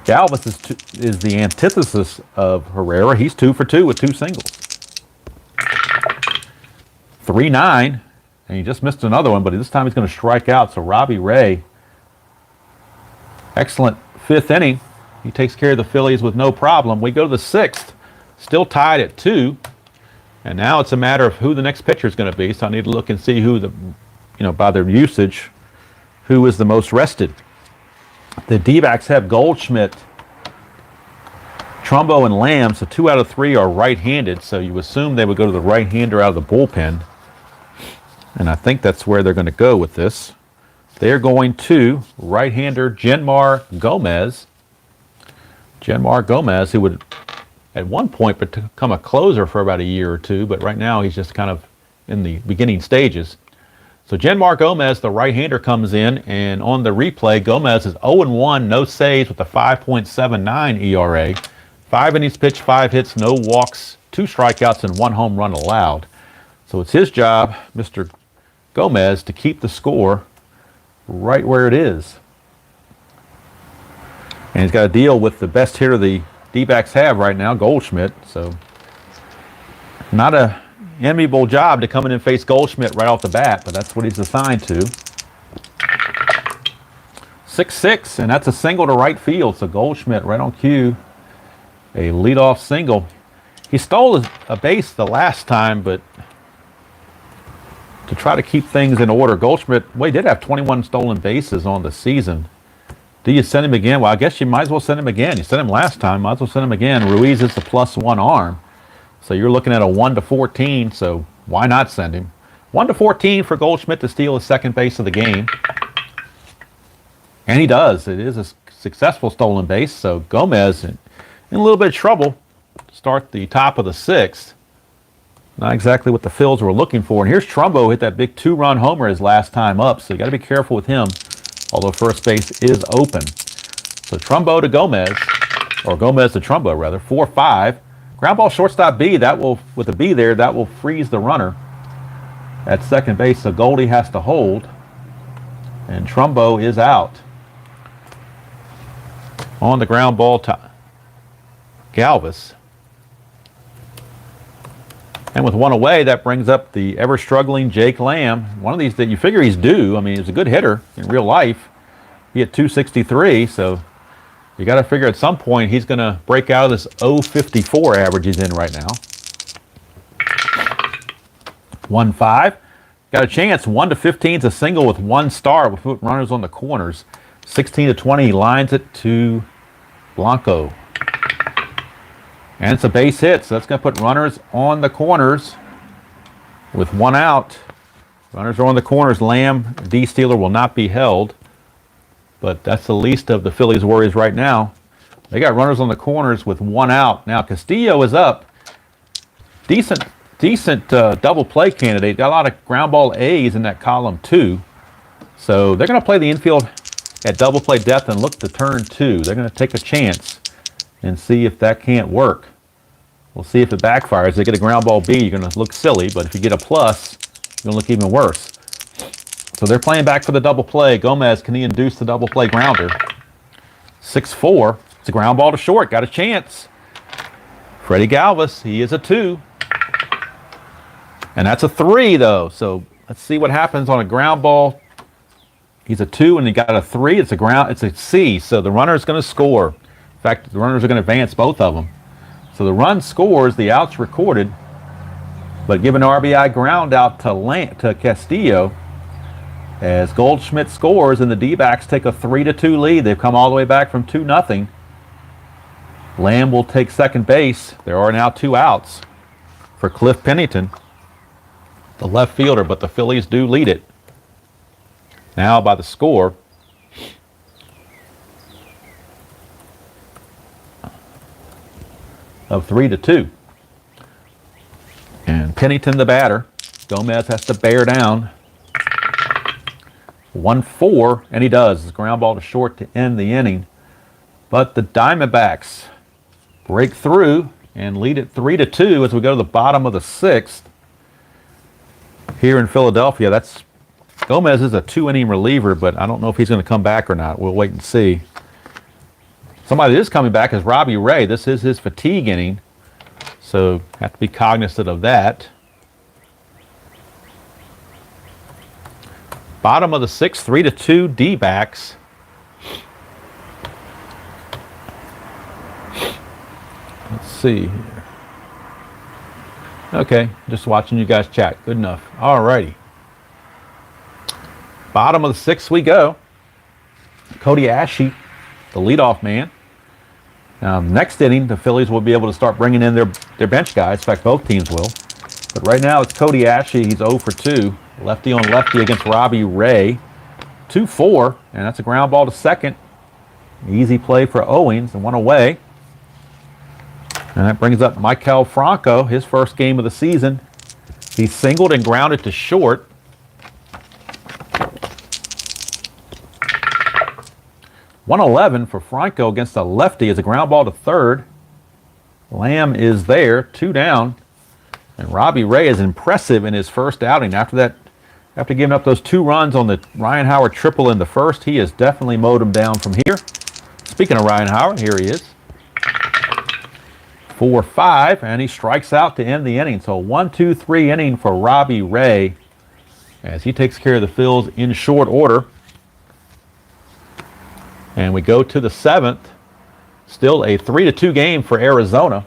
Speaker 1: Galvis is the antithesis of Herrera. He's 2 for 2 with 2 singles. 3-9, and he just missed another one, but this time he's going to strike out. So Robbie Ray, excellent 5th inning. He takes care of the Phillies with no problem. We go to the 6th, still tied at 2, and now it's a matter of who the next pitcher is going to be. So I need to look and see who by their usage, who is the most rested. The D-backs have Goldschmidt, Trumbo, and Lamb, so 2 out of 3 are right-handed, so you assume they would go to the right-hander out of the bullpen. And I think that's where they're going to go with this. They're going to right-hander Jenmar Gomez. Jenmar Gomez, who would at one point become a closer for about a year or two, but right now he's just kind of in the beginning stages. So Jenmar Gomez, the right-hander, comes in, and on the replay, Gomez is 0-1, no saves with a 5.79 ERA. 5 innings pitched, 5 hits, no walks, 2 strikeouts, and 1 home run allowed. So it's his job, Mr. Gomez, to keep the score right where it is. And he's got to deal with the best hitter the D-backs have right now, Goldschmidt. So not a enviable job to come in and face Goldschmidt right off the bat, but that's what he's assigned to. 6-6, and that's a single to right field. So Goldschmidt right on cue, a leadoff single. He stole a base the last time, but to try to keep things in order, Goldschmidt, well, he did have 21 stolen bases on the season. Do you send him again? Well, I guess you might as well send him again. You sent him last time, might as well send him again. Ruiz is the +1 arm. So you're looking at a 1-14, so why not send him? 1-14 for Goldschmidt to steal his second base of the game. And he does. It is a successful stolen base, so Gomez in a little bit of trouble to start the top of the 6th. Not exactly what the Phillies were looking for. And here's Trumbo, hit that big 2-run homer his last time up, so you got to be careful with him, although first base is open. So Trumbo to Gomez, or Gomez to Trumbo rather, 4-5. Ground ball shortstop B, that will, with the B there, that will freeze the runner at second base. So Goldie has to hold, and Trumbo is out. On the ground ball to Galvis. And with 1 away, that brings up the ever-struggling Jake Lamb. One of these that you figure he's due. I mean, he's a good hitter in real life. He hit 263, so you got to figure at some point he's going to break out of this 0.54 average he's in right now. 1-5. Got a chance. 1-15 is a single with 1 star with runners on the corners. 16-20, he lines it to Blanco. And it's a base hit, so that's going to put runners on the corners with 1 out. Runners are on the corners. Lamb, D-stealer, will not be held. But that's the least of the Phillies' worries right now. They got runners on the corners with 1 out. Now Castillo is up. Decent double play candidate. Got a lot of ground ball A's in that column too. So they're going to play the infield at double play depth and look to turn 2. They're going to take a chance and see if that can't work. We'll see if it backfires. They get a ground ball B, you're going to look silly, but if you get a plus, you're going to look even worse. So they're playing back for the double play. Gomez, can he induce the double play grounder? 6-4. It's a ground ball to short. Got a chance. Freddie Galvis, he is a 2. And that's a 3, though. So let's see what happens on a ground ball. He's a 2, and he got a 3. It's a C. So the runner is going to score. In fact, the runners are going to advance, both of them. So the run scores, the out's recorded. But give an RBI ground out to Castillo. As Goldschmidt scores and the D-backs take a 3-2 lead. They've come all the way back from 2-0. Lamb will take second base. There are now 2 outs for Cliff Pennington, the left fielder, but the Phillies do lead it now by the score of 3-2. And Pennington the batter. Gomez has to bear down. 1-4, and he does. It's a ground ball to short to end the inning. But the Diamondbacks break through and lead it 3-2 as we go to the bottom of the 6th. Here in Philadelphia, Gomez is a 2-inning reliever, but I don't know if he's going to come back or not. We'll wait and see. Somebody that is coming back is Robbie Ray. This is his fatigue inning, so have to be cognizant of that. Bottom of the 6th, 3-2 D-backs. Let's see here. Okay, just watching you guys chat. Good enough. All righty. Bottom of the 6th we go. Cody Ashe the leadoff man. Next inning, the Phillies will be able to start bringing in their bench guys. In fact, both teams will. But right now, it's Cody Ashley. He's 0 for 2. Lefty on lefty against Robbie Ray. 2-4, and that's a ground ball to second. Easy play for Owings, and one away. And that brings up Maikel Franco, his first game of the season. He singled and grounded to short. .111 for Franco against a lefty as a ground ball to third. Lamb is there, 2 down. And Robbie Ray is impressive in his first outing. After giving up those 2 runs on the Ryan Howard triple in the first, he has definitely mowed him down from here. Speaking of Ryan Howard, here he is. 4-5, and he strikes out to end the inning. So 1-2-3 inning for Robbie Ray as he takes care of the Phils in short order. And we go to the 7th. Still a 3-2 game for Arizona.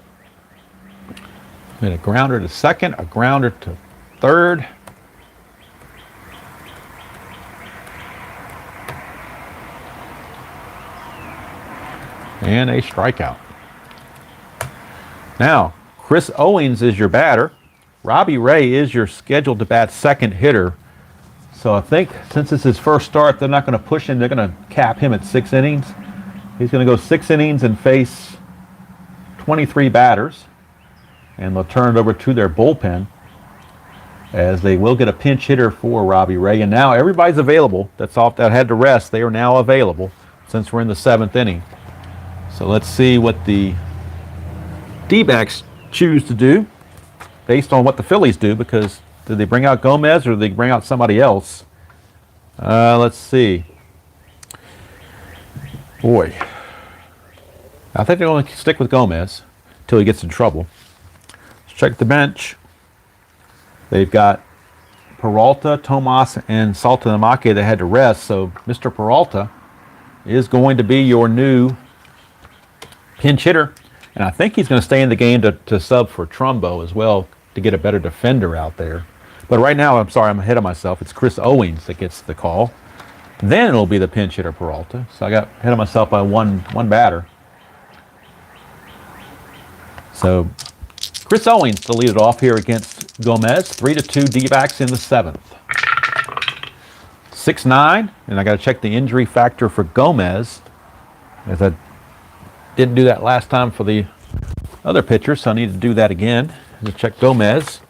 Speaker 1: And a grounder to second, a grounder to third. And a strikeout. Now, Chris Owings is your batter. Robbie Ray is your scheduled to bat second hitter. So I think since it's his first start, they're not going to push him. They're going to cap him at 6 innings. He's going to go 6 innings and face 23 batters. And they'll turn it over to their bullpen as they will get a pinch hitter for Robbie Ray. And now everybody's available. That had to rest. They are now available since we're in the 7th inning. So let's see what the D-backs choose to do based on what the Phillies do, because did they bring out Gomez or did they bring out somebody else? Let's see. Boy. I think they're going to stick with Gomez until he gets in trouble. Let's check the bench. They've got Peralta, Tomas, and Strat-O-Matic that had to rest. So Mr. Peralta is going to be your new pinch hitter. And I think he's going to stay in the game to sub for Trumbo as well to get a better defender out there. But right now, I'm sorry, I'm ahead of myself. It's Chris Owings that gets the call. Then it'll be the pinch hitter Peralta. So I got ahead of myself by one batter. So Chris Owings to lead it off here against Gomez. 3-2 D-backs in the 7th. 6'9", and I got to check the injury factor for Gomez, as I didn't do that last time for the other pitcher, so I need to do that again. To check Gomez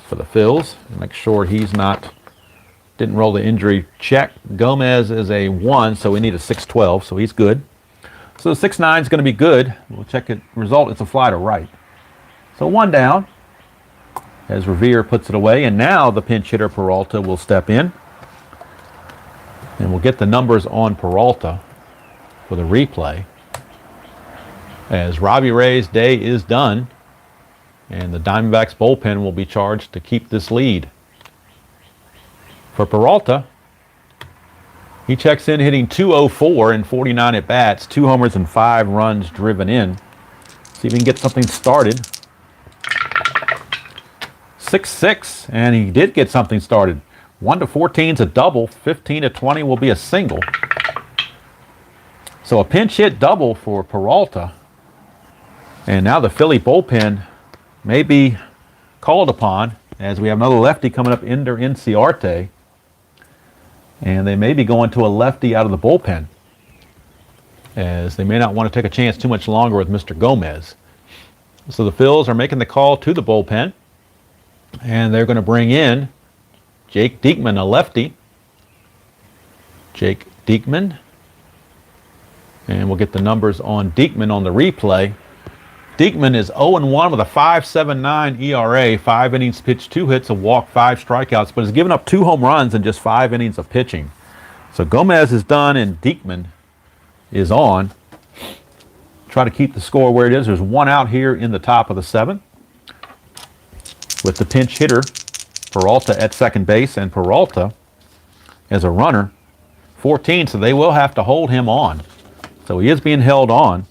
Speaker 1: for the Phils and make sure he's didn't roll the injury check. Gomez is a 1, so we need a 6'12", so he's good. So the 6'9" is going to be good. We'll check it. Result, it's a fly to right. So 1 down as Revere puts it away, and now the pinch hitter Peralta will step in. And we'll get the numbers on Peralta for the replay, as Robbie Ray's day is done, and the Diamondbacks bullpen will be charged to keep this lead. For Peralta, he checks in hitting .204 in 49 at-bats, 2 homers and 5 runs driven in. See if we can get something started. 6-6, and he did get something started. 1-14 is a double, 15-20 will be a single. So a pinch hit double for Peralta. And now the Philly bullpen may be called upon, as we have another lefty coming up, Ender Inciarte. And they may be going to a lefty out of the bullpen, as they may not want to take a chance too much longer with Mr. Gomez. So the Phils are making the call to the bullpen, and they're going to bring in Jake Diekman, a lefty. Jake Diekman. And we'll get the numbers on Diekman on the replay. Diekman is 0-1 with a 5.79 ERA, 5 innings pitched, 2 hits, a walk, 5 strikeouts, but has given up 2 home runs in just 5 innings of pitching. So Gomez is done and Diekman is on. Try to keep the score where it is. There's 1 out here in the top of the 7th with the pinch hitter Peralta at second base, and Peralta as a runner 14, so they will have to hold him on. So he is being held on.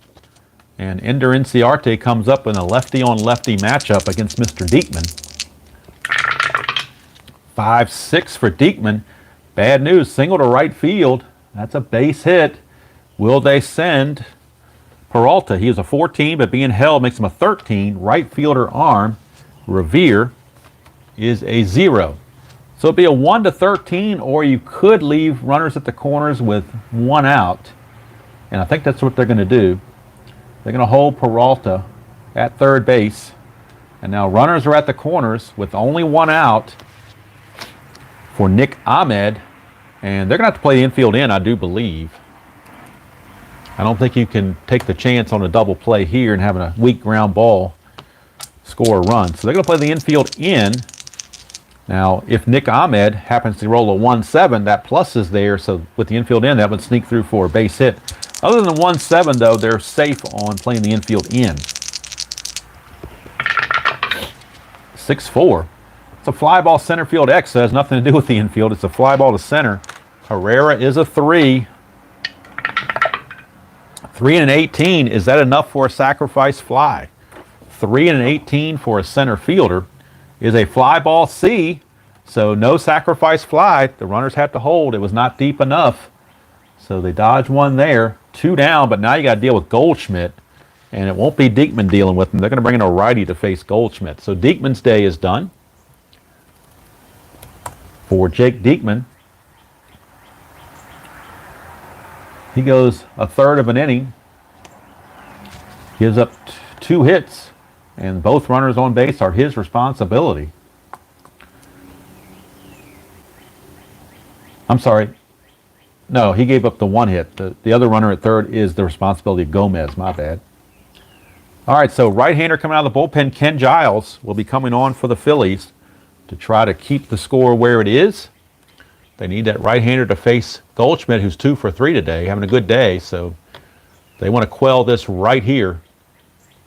Speaker 1: And Ender Inciarte comes up in a lefty-on-lefty matchup against Mr. Diekman. 5-6 for Diekman. Bad news, single to right field. That's a base hit. Will they send Peralta? He is a 14, but being held makes him a 13. Right fielder arm, Revere, is a 0. So it'd be a 1 to 13, or you could leave runners at the corners with 1 out. And I think that's what they're going to do. They're going to hold Peralta at third base. And now runners are at the corners with only 1 out for Nick Ahmed. And they're going to have to play the infield in, I do believe. I don't think you can take the chance on a double play here and having a weak ground ball score a run. So they're going to play the infield in. Now, if Nick Ahmed happens to roll a 1-7, that plus is there. So with the infield in, that would sneak through for a base hit. Other than 1-7, though, they're safe on playing the infield in. 6-4. It's a fly ball center field X, so it has nothing to do with the infield. It's a fly ball to center. Herrera is a 3. 3 and an 18. Is that enough for a sacrifice fly? 3 and an 18 for a center fielder is a fly ball C, so no sacrifice fly. The runners have to hold. It was not deep enough, so they dodge one there. 2 down, but now you got to deal with Goldschmidt, and it won't be Diekman dealing with them. They're going to bring in a righty to face Goldschmidt. So Diekman's day is done for Jake Diekman. He goes a third of an inning, gives up 2 hits, and both runners on base are his responsibility. I'm sorry. No, he gave up the 1 hit. The other runner at third is the responsibility of Gomez. My bad. All right, so right-hander coming out of the bullpen, Ken Giles, will be coming on for the Phillies to try to keep the score where it is. They need that right-hander to face Goldschmidt, who's 2 for 3 today, having a good day. So they want to quell this right here.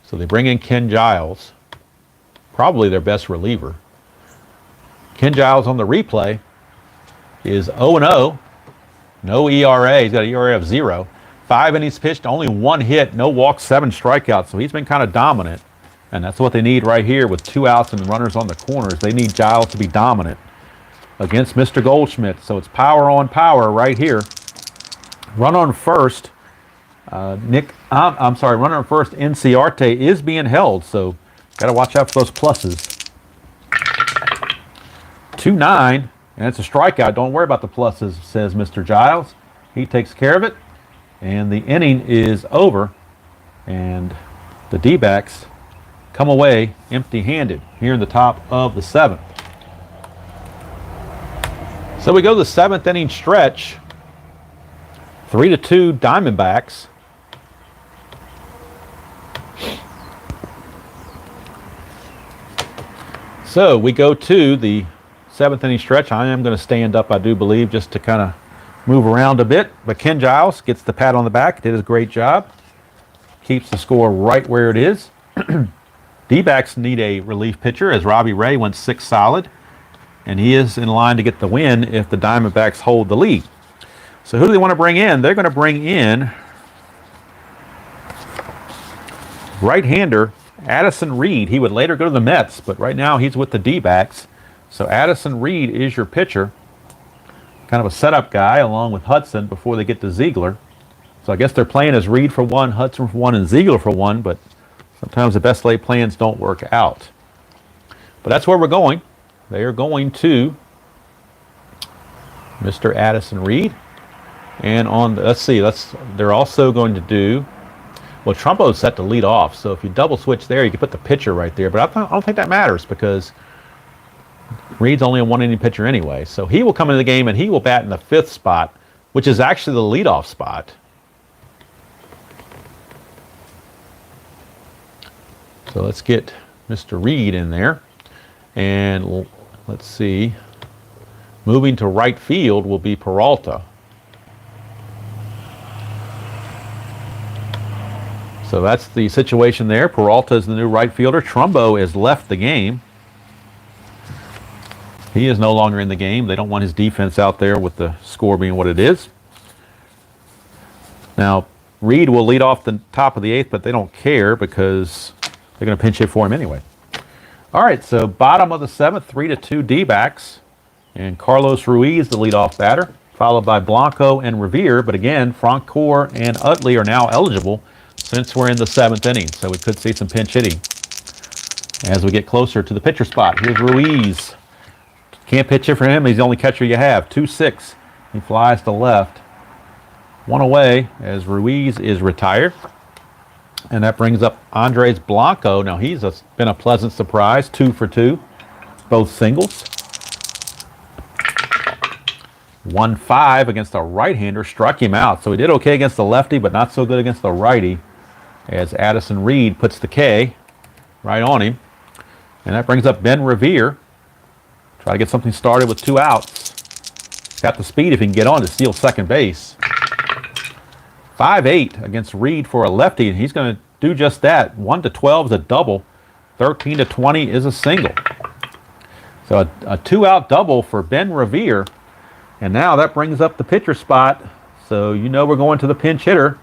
Speaker 1: So they bring in Ken Giles, probably their best reliever. Ken Giles on the replay is 0-0. No ERA. He's got an ERA of 0. 5 innings pitched, only 1 hit, no walks, 7 strikeouts. So he's been kind of dominant. And that's what they need right here with 2 outs and runners on the corners. They need Giles to be dominant against Mr. Goldschmidt. So it's power on power right here. Run on first. Runner on first, Inciarte is being held. So got to watch out for those pluses. 2-9. And it's a strikeout. Don't worry about the pluses, says Mr. Giles. He takes care of it. And the inning is over. And the D-backs come away empty-handed here in the top of the 7th. So we go to the 7th inning stretch. 3-2 Diamondbacks. So we go to the 7th inning stretch. I am going to stand up, I do believe, just to kind of move around a bit. But Ken Giles gets the pat on the back. Did a great job. Keeps the score right where it is. D-backs need a relief pitcher as Robbie Ray went 6 solid. And he is in line to get the win if the Diamondbacks hold the lead. So who do they want to bring in? They're going to bring in right-hander Addison Reed. He would later go to the Mets, but right now he's with the D-backs. So Addison Reed is your pitcher. Kind of a setup guy along with Hudson before they get to Ziegler. So I guess they're playing as Reed for 1, Hudson for 1, and Ziegler for 1, but sometimes the best laid plans don't work out. But that's where we're going. They are going to Mr. Addison Reed. And on, they're also going to do, well, Trumbo's set to lead off. So if you double switch there, you can put the pitcher right there. But I don't think that matters because Reed's only a 1 inning pitcher anyway. So he will come into the game and he will bat in the 5th spot, which is actually the leadoff spot. So let's get Mr. Reed in there. And let's see. Moving to right field will be Peralta. So that's the situation there. Peralta is the new right fielder. Trumbo has left the game. He is no longer in the game. They don't want his defense out there with the score being what it is. Now, Reed will lead off the top of the 8th, but they don't care because they're going to pinch hit for him anyway. All right, so bottom of the 7th, 3-2 D-backs. And Carlos Ruiz, the leadoff batter followed by Blanco and Revere. But again, Francoeur and Utley are now eligible since we're in the 7th inning. So we could see some pinch hitting as we get closer to the pitcher spot. Here's Ruiz. Can't pitch it for him. He's the only catcher you have. 2-6. He flies to left. One away as Ruiz is retired. And that brings up Andres Blanco. Now he's been a pleasant surprise. 2 for 2. Both singles. 1-5 against a right-hander. Struck him out. So he did okay against the lefty, but not so good against the righty. As Addison Reed puts the K right on him. And that brings up Ben Revere. Try to get something started with 2 outs. Got the speed if he can get on to steal second base. 5-8 against Reed for a lefty, and he's going to do just that. 1-12 is a double. 13-20 is a single. So a 2-out double for Ben Revere. And now that brings up the pitcher spot. So you know we're going to the pinch hitter.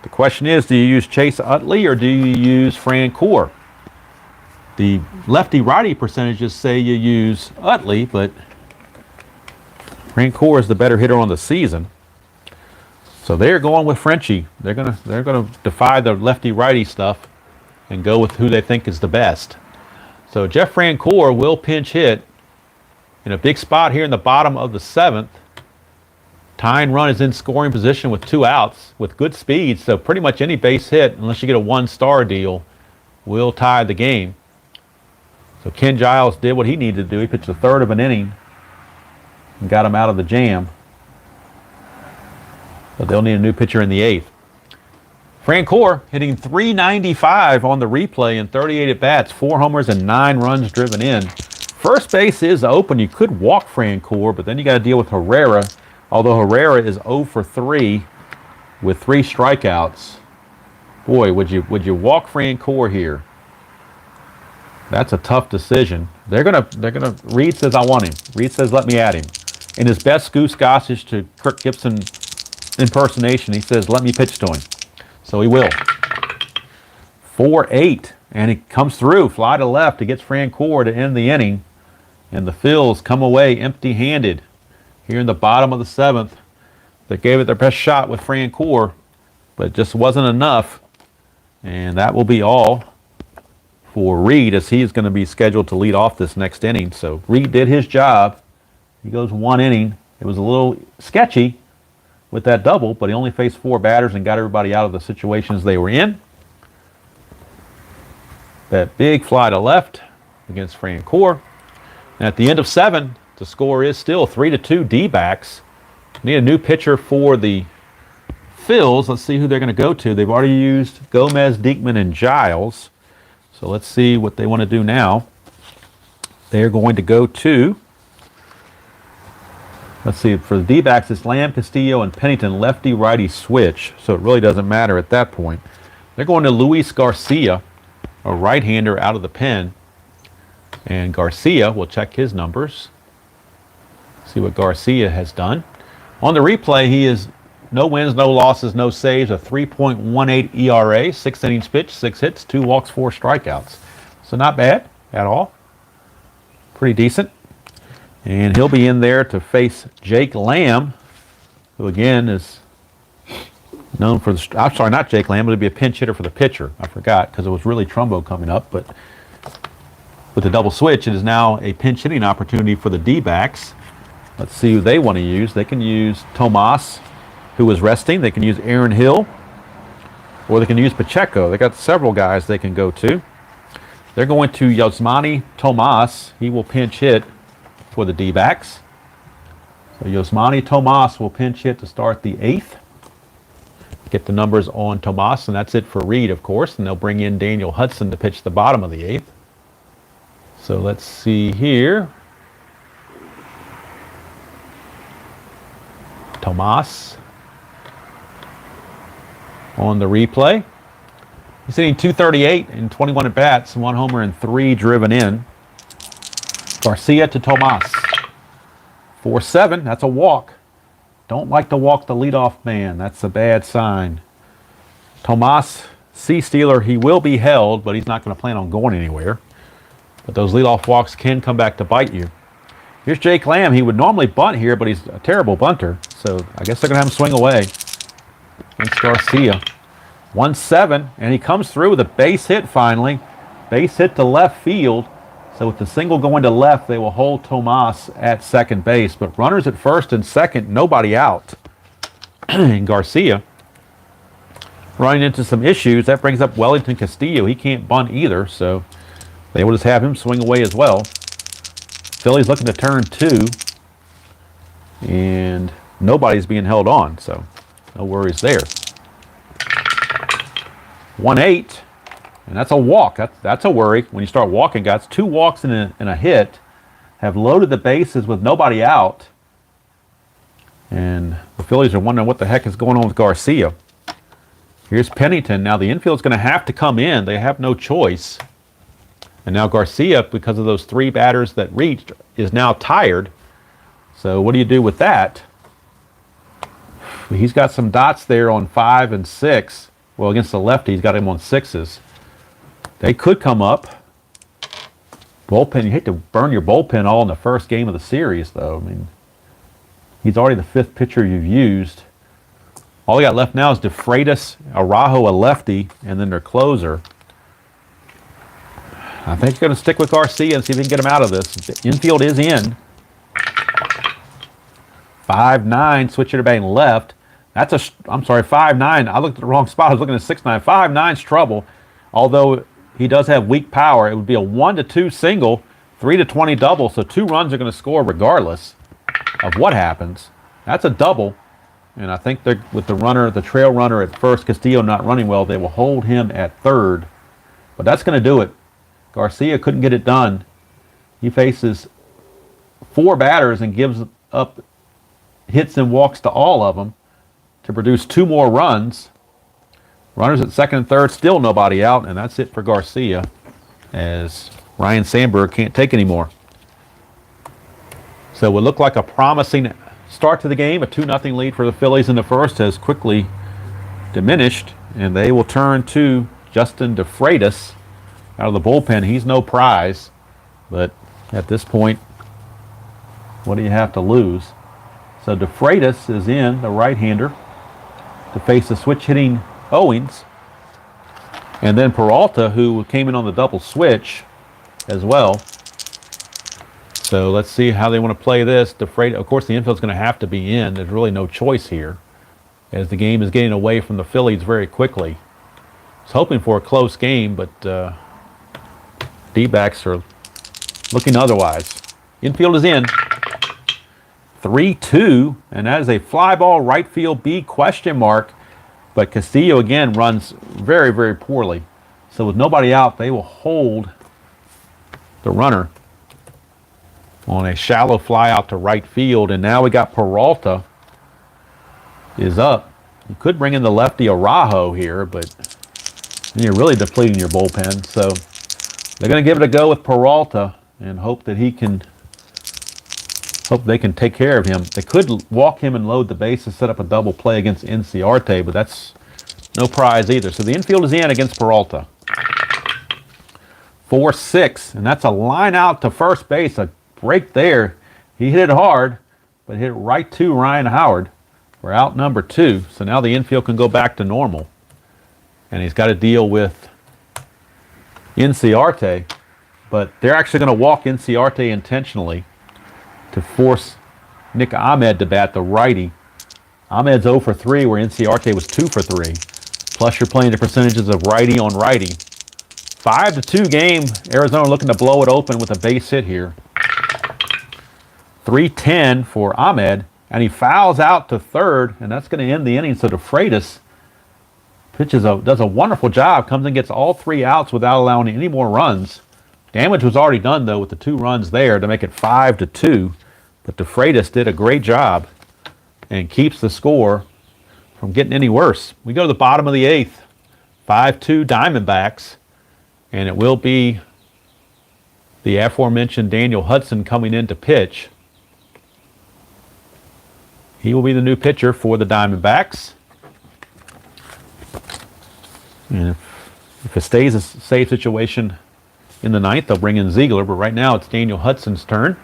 Speaker 1: The question is, do you use Chase Utley or do you use Francoeur? The lefty-righty percentages say you use Utley, but Francoeur is the better hitter on the season. So they're going with Frenchie. They're gonna defy the lefty-righty stuff and go with who they think is the best. So Jeff Francoeur will pinch hit in a big spot here in the bottom of the 7th. Tying run is in scoring position with 2 outs with good speed. So pretty much any base hit, unless you get a 1-star deal, will tie the game. So Ken Giles did what he needed to do. He pitched a 1/3 of an inning and got him out of the jam. But they'll need a new pitcher in the 8th. Francoeur hitting .395 on the replay in 38 at-bats, 4 homers and 9 runs driven in. First base is open. You could walk Francoeur, but then you got to deal with Herrera. Although Herrera is 0 for 3 with 3 strikeouts. Boy, would you walk Francoeur here? That's a tough decision. They're gonna. Reed says I want him. Reed says let me at him. In his best Goose Gossage to Kirk Gibson impersonation, he says let me pitch to him. So he will. 4-8, and he comes through. Fly to left. He gets Francoeur to end the inning, and the Phils come away empty-handed here in the bottom of the 7th. They gave it their best shot with Francoeur, but it just wasn't enough, and that will be all for Reed, as he is going to be scheduled to lead off this next inning. So Reed did his job. He goes 1 inning. It was a little sketchy with that double, but he only faced 4 batters and got everybody out of the situations they were in. That big fly to left against Francoeur. And at the end of 7, the score is still 3-2 D-backs. Need a new pitcher for the Phils. Let's see who they're going to go to. They've already used Gomez, Diekman, and Giles. So let's see what they want to do now. They're going to go to, let's see, for the D-backs, it's Lamb, Castillo, and Pennington, lefty-righty switch. So it really doesn't matter at that point. They're going to Luis Garcia, a right-hander out of the pen. And Garcia, we'll check his numbers. See what Garcia has done. On the replay, he is no wins, no losses, no saves, a 3.18 ERA, 6 innings pitched, 6 hits, 2 walks, 4 strikeouts. So not bad at all. Pretty decent. And he'll be in there to face Jake Lamb, who again is known for the, I'm sorry, not Jake Lamb, but it'll be a pinch hitter for the pitcher. I forgot because it was really Trumbo coming up, but with the double switch, it is now a pinch hitting opportunity for the D-backs. Let's see who they want to use. They can use Tomas, who is resting. They can use Aaron Hill, or they can use Pacheco. They got several guys they can go to. They're going to Yasmani Tomas. He will pinch hit for the D-backs. So Yasmani Tomas will pinch hit to start the 8th. Get the numbers on Tomas, and that's it for Reed, of course. And they'll bring in Daniel Hudson to pitch the bottom of the 8th. So let's see here. Tomas on the replay. He's hitting .238 in 21 at-bats, 1 homer and 3 driven in. Garcia to Tomas. 4-7, that's a walk. Don't like to walk the leadoff man. That's a bad sign. Tomas, C-stealer, he will be held, but he's not going to plan on going anywhere. But those leadoff walks can come back to bite you. Here's Jake Lamb. He would normally bunt here, but he's a terrible bunter. So I guess they're going to have him swing away against Garcia. 1-7, and he comes through with a base hit finally. Base hit to left field. So with the single going to left, they will hold Tomas at second base. But runners at first and second, nobody out. And Garcia running into some issues. That brings up Wellington Castillo. He can't bunt either, so they will just have him swing away as well. Phillies looking to turn 2, and nobody's being held on, so no worries there. 1-8, and that's a walk. That's a worry when you start walking, guys. 2 walks and a hit. Have loaded the bases with nobody out, and the Phillies are wondering what the heck is going on with Garcia. Here's Pennington. Now the infield's going to have to come in. They have no choice. And now Garcia, because of those 3 batters that reached, is now tired. So what do you do with that? He's got some dots there on 5 and 6. Well, against the lefty, he's got him on 6s. They could come up. Bullpen, you hate to burn your bullpen all in the first game of the series, though. I mean, he's already the 5th pitcher you've used. All they got left now is DeFreitas, Araujo, a lefty, and then their closer. I think they're going to stick with Garcia and see if they can get him out of this. The infield is in. 5-9, switcher to batting left. I'm sorry, 5-9. I looked at the wrong spot. I was looking at 6-9. 5-9's trouble. Although he does have weak power, it would be a 1-2 single, 3-20 double. So 2 runs are going to score regardless of what happens. That's a double. And I think they're with the trail runner at first, Castillo not running well, they will hold him at third. But that's going to do it. Garcia couldn't get it done. He faces 4 batters and gives up hits and walks to all of them to produce 2 more runs. Runners at second and third, still nobody out, and that's it for Garcia as Ryan Sandberg can't take anymore. So it would look like a promising start to the game. A 2-0 lead for the Phillies in the first has quickly diminished, and they will turn to Justin DeFreitas out of the bullpen. He's no prize, but at this point, what do you have to lose? So DeFreitas is in, the right-hander, to face the switch-hitting Owens. And then Peralta, who came in on the double switch as well. So let's see how they want to play this. DeFreitas, of course, the infield's going to have to be in. There's really no choice here, as the game is getting away from the Phillies very quickly. I was hoping for a close game, but D-backs are looking otherwise. Infield is in. 3-2, and that is a fly ball, right field B question mark. But Castillo again runs very, very poorly. So with nobody out, they will hold the runner on a shallow fly out to right field. And now we got Peralta is up. You could bring in the lefty Araujo here, but then you're really depleting your bullpen. So they're going to give it a go with Peralta and hope that they can take care of him. They could walk him and load the bases, set up a double play against Inciarte, but that's no prize either. So the infield is in against Peralta. 4-6, and that's a line out to first base. A break there. He hit it hard, but hit it right to Ryan Howard for out number 2. So now the infield can go back to normal. And he's got to deal with Inciarte, but they're actually going to walk Inciarte intentionally to force Nick Ahmed to bat, the righty. Ahmed's 0 for 3, where Inciarte was 2 for 3. Plus you're playing the percentages of righty on righty. 5-2 game. Arizona looking to blow it open with a base hit here. 3-10 for Ahmed, and he fouls out to third, and that's going to end the inning. So DeFreitas does a wonderful job, comes and gets all 3 outs without allowing any more runs. Damage was already done, though, with the 2 runs there to make it 5-2. But DeFreitas did a great job and keeps the score from getting any worse. We go to the bottom of the 8th. 5-2 Diamondbacks. And it will be the aforementioned Daniel Hudson coming in to pitch. He will be the new pitcher for the Diamondbacks. And if it stays a safe situation in the 9th, they'll bring in Ziegler. But right now it's Daniel Hudson's turn.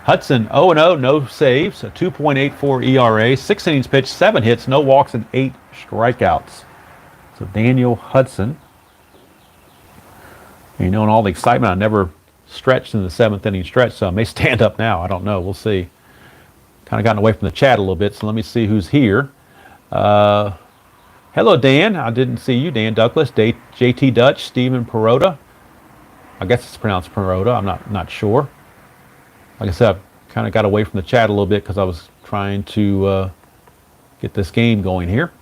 Speaker 1: Hudson 0-0, no saves, a 2.84 ERA, 6 innings pitched, 7 hits, no walks, and 8 strikeouts. So Daniel Hudson. You know, in all the excitement, I never stretched in the 7th inning stretch, so I may stand up now. I don't know. We'll see. Kind of gotten away from the chat a little bit, so let me see who's here. Hello, Dan. I didn't see you, Dan Douglas, JT Dutch, Stephen Perota. I guess it's pronounced Perota. I'm not sure. Like I said, I kind of got away from the chat a little bit because I was trying to get this game going here.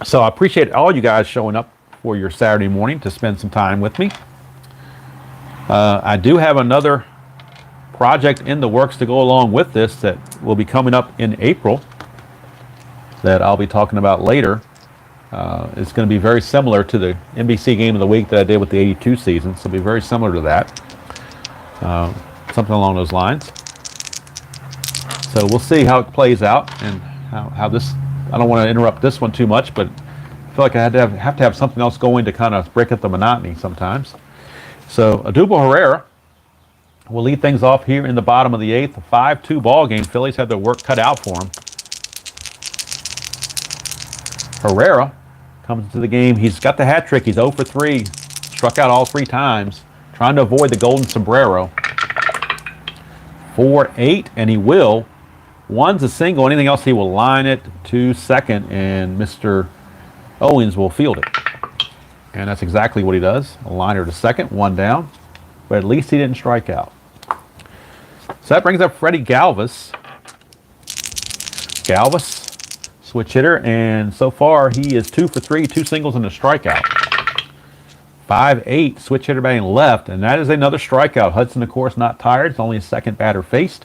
Speaker 1: So I appreciate all you guys showing up for your Saturday morning to spend some time with me. I do have another project in the works to go along with this that will be coming up in April that I'll be talking about later. It's going to be very similar to the NBC Game of the Week that I did with the 82 season, so it'll be very similar to that. Something along those lines. So we'll see how it plays out and how this, I don't want to interrupt this one too much, but I feel like I have to have something else going to kind of break up the monotony sometimes. So Odubel Herrera will lead things off here in the bottom of the 8th. A 5-2 ball game. Phillies have their work cut out for them. Herrera comes into the game. He's got the hat trick. He's 0 for 3. Struck out all 3 times. Trying to avoid the golden sombrero. 4-8, and he will. 1's a single. Anything else, he will line it to second, and Mr. Owens will field it. And that's exactly what he does. A liner to second, 1 down. But at least he didn't strike out. So that brings up Freddie Galvis. Galvis, switch hitter, and so far he is 2 for 3, 2 singles and a strikeout. 5-8, switch hitter batting left, and that is another strikeout. Hudson, of course, not tired. It's only his second batter faced.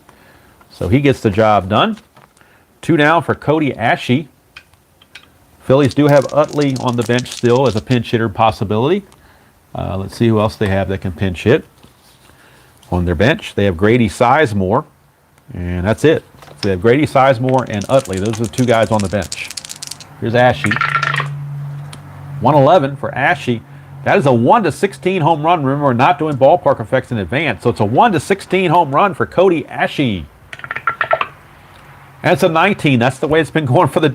Speaker 1: So he gets the job done. 2 down for Cody Ashe. Phillies do have Utley on the bench still as a pinch hitter possibility. Let's see who else they have that can pinch hit on their bench. They have Grady Sizemore, and that's it. So they have Grady Sizemore and Utley. Those are the 2 guys on the bench. Here's Ashe. 111 for Ashe. That is a 1-16 home run. Remember, we're not doing ballpark effects in advance. So it's a 1-16 home run for Cody Ashe. And it's a 19. That's the way it's been going for the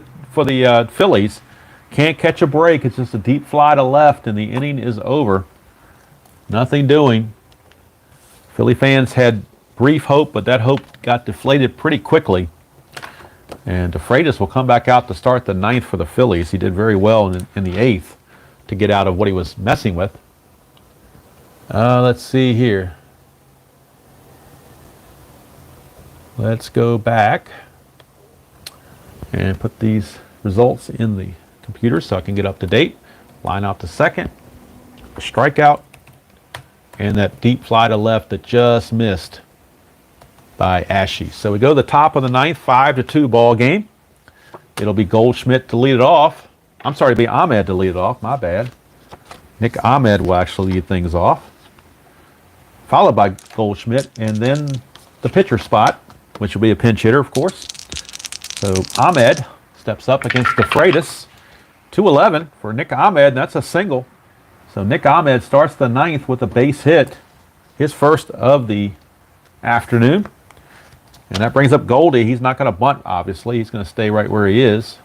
Speaker 1: Phillies. Can't catch a break. It's just a deep fly to left, and the inning is over. Nothing doing. Philly fans had brief hope, but that hope got deflated pretty quickly. And DeFreitas will come back out to start the 9th for the Phillies. He did very well in the 8th to get out of what he was messing with. Let's see here. Let's go back and put these results in the computer so I can get up to date. Line out to second. A strikeout. And that deep fly to left that just missed by Ashe. So we go to the top of the 9th, 5-2 ball game. It'll be Goldschmidt to lead it off. I'm sorry, it'll be Ahmed to lead it off. My bad. Nick Ahmed will actually lead things off. Followed by Goldschmidt, and then the pitcher spot, which will be a pinch hitter, of course. So Ahmed steps up against DeFreitas. 2-11 for Nick Ahmed. That's a single. So Nick Ahmed starts the 9th with a base hit. His first of the afternoon. And that brings up Goldie. He's not going to bunt, obviously. He's going to stay right where he is.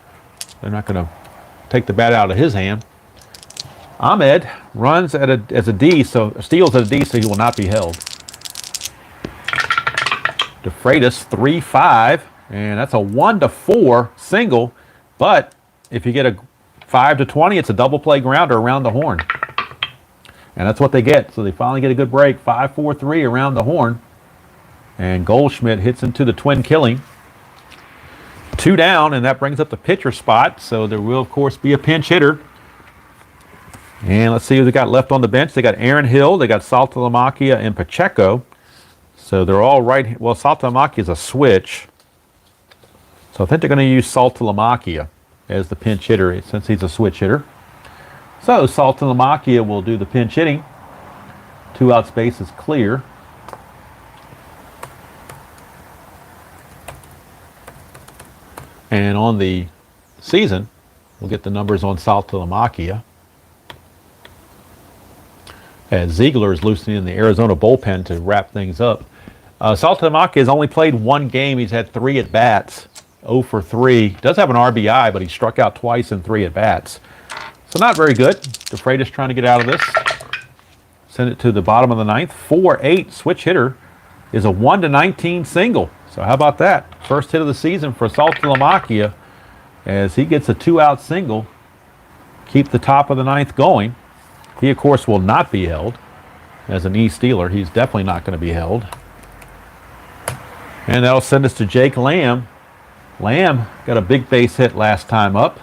Speaker 1: They're not going to take the bat out of his hand. Ahmed runs as a D, so steals at a D, so he will not be held. DeFreitas 3-5, and that's a 1-4 single. But if you get a 5-20, it's a double play grounder around the horn, and that's what they get. So they finally get a good break. 5-4-3 around the horn, and Goldschmidt hits into the twin killing. 2 down, and that brings up the pitcher spot. So there will, of course, be a pinch hitter. And let's see who they got left on the bench. They got Aaron Hill, they got Saltalamacchia and Pacheco. So they're all right. Well, Saltalamacchia is a switch. So I think they're going to use Saltalamacchia as the pinch hitter since he's a switch hitter. So Saltalamacchia will do the pinch hitting. 2 out space is clear. And on the season, we'll get the numbers on Saltalamacchia. As Ziegler is loosening in the Arizona bullpen to wrap things up. Strat-O-Matic has only played one game. He's had 3 at-bats, 0 for 3. Does have an RBI, but he struck out twice in 3 at-bats. So not very good. DeFreitas trying to get out of this. Send it to the bottom of the 9th. 4-8 switch hitter is a 1-19 single. So how about that? First hit of the season for Strat-O-Matic as he gets a 2-out single. Keep the top of the 9th going. He, of course, will not be held. As an E-stealer, he's definitely not going to be held. And that'll send us to Jake Lamb. Lamb got a big base hit last time up.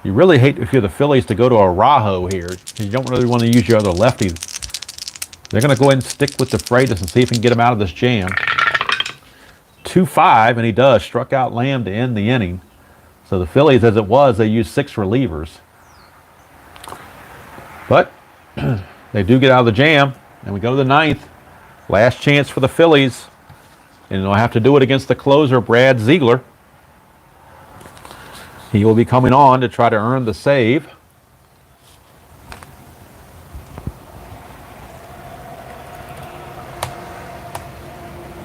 Speaker 1: You really hate if you're the Phillies to go to a Rajo here. You don't really want to use your other lefty. They're going to go ahead and stick with DeFreitas and see if we can get him out of this jam. 2-5, and he does. Struck out Lamb to end the inning. So the Phillies, as it was, they used 6 relievers. But they do get out of the jam, and we go to the 9th. Last chance for the Phillies. And they'll have to do it against the closer, Brad Ziegler. He will be coming on to try to earn the save.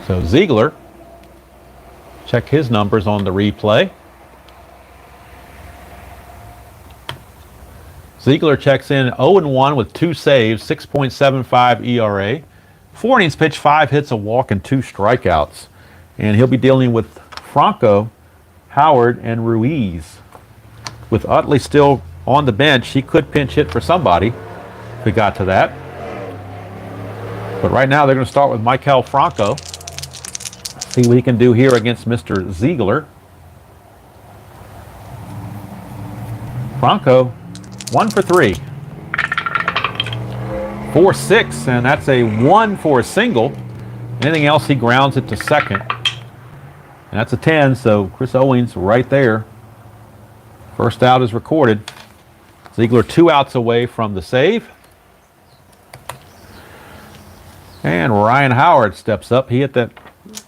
Speaker 1: So Ziegler, check his numbers on the replay. Ziegler checks in 0-1 with 2 saves, 6.75 ERA. 4 innings pitched, 5 hits, a walk, and 2 strikeouts. And he'll be dealing with Franco, Howard, and Ruiz. With Utley still on the bench, he could pinch hit for somebody if we got to that. But right now they're going to start with Maikel Franco. See what he can do here against Mr. Ziegler. Franco, 1 for 3. 4-6, and that's a 1 for a single. Anything else, he grounds it to second. And that's a 10, so Chris Owings right there. First out is recorded. Ziegler 2 outs away from the save. And Ryan Howard steps up. He hit that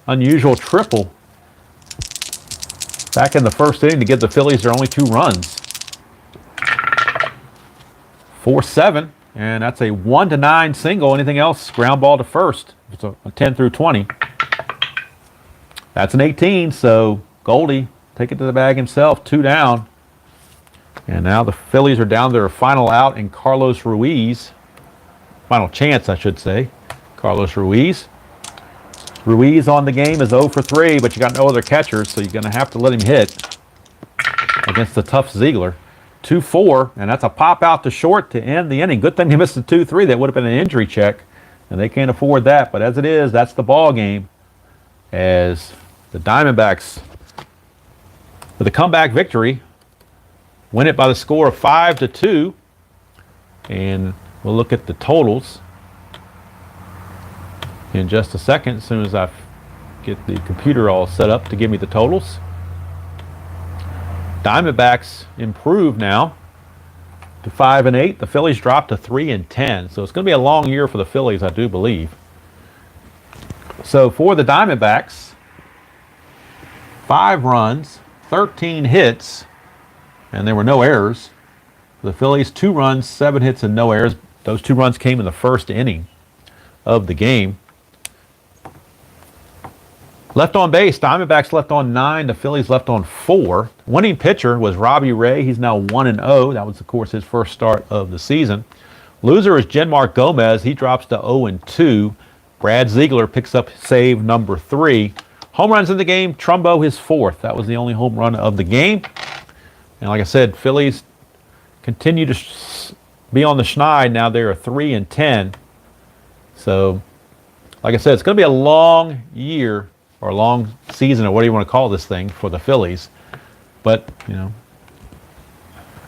Speaker 1: unusual triple back in the first inning to give the Phillies their only 2 runs. 4-7, and that's a 1-9 single. Anything else, ground ball to first. It's a 10 through 20. That's an 18, so Goldie take it to the bag himself, 2 down. And now the Phillies are down to their final out in Carlos Ruiz. Final chance, I should say. Carlos Ruiz. Ruiz on the game is 0 for 3, but you got no other catchers, so you're going to have to let him hit against the tough Ziegler. 2-4, and that's a pop out to short to end the inning. Good thing he missed the 2-3. That would have been an injury check, and they can't afford that. But as it is, that's the ball game. As the Diamondbacks, with a comeback victory, win it by the score of 5-2. And we'll look at the totals in just a second, as soon as I get the computer all set up to give me the totals. Diamondbacks improve now to 5-8. The Phillies dropped to 3-10. So it's going to be a long year for the Phillies, I do believe. So for the Diamondbacks, 5 runs, 13 hits, and there were no errors. For the Phillies, 2 runs, 7 hits, and no errors. Those 2 runs came in the first inning of the game. Left on base, Diamondbacks left on 9, the Phillies left on 4. Winning pitcher was Robbie Ray. He's now 1-0. That was, of course, his first start of the season. Loser is Jenmark Gomez. He drops to 0-2. Brad Ziegler picks up save number 3. Home runs in the game, Trumbo his 4th. That was the only home run of the game. And like I said, Phillies continue to be on the schneid. Now they're 3-10. So, like I said, it's going to be a long year, or a long season, or what do you want to call this thing, for the Phillies. But, you know,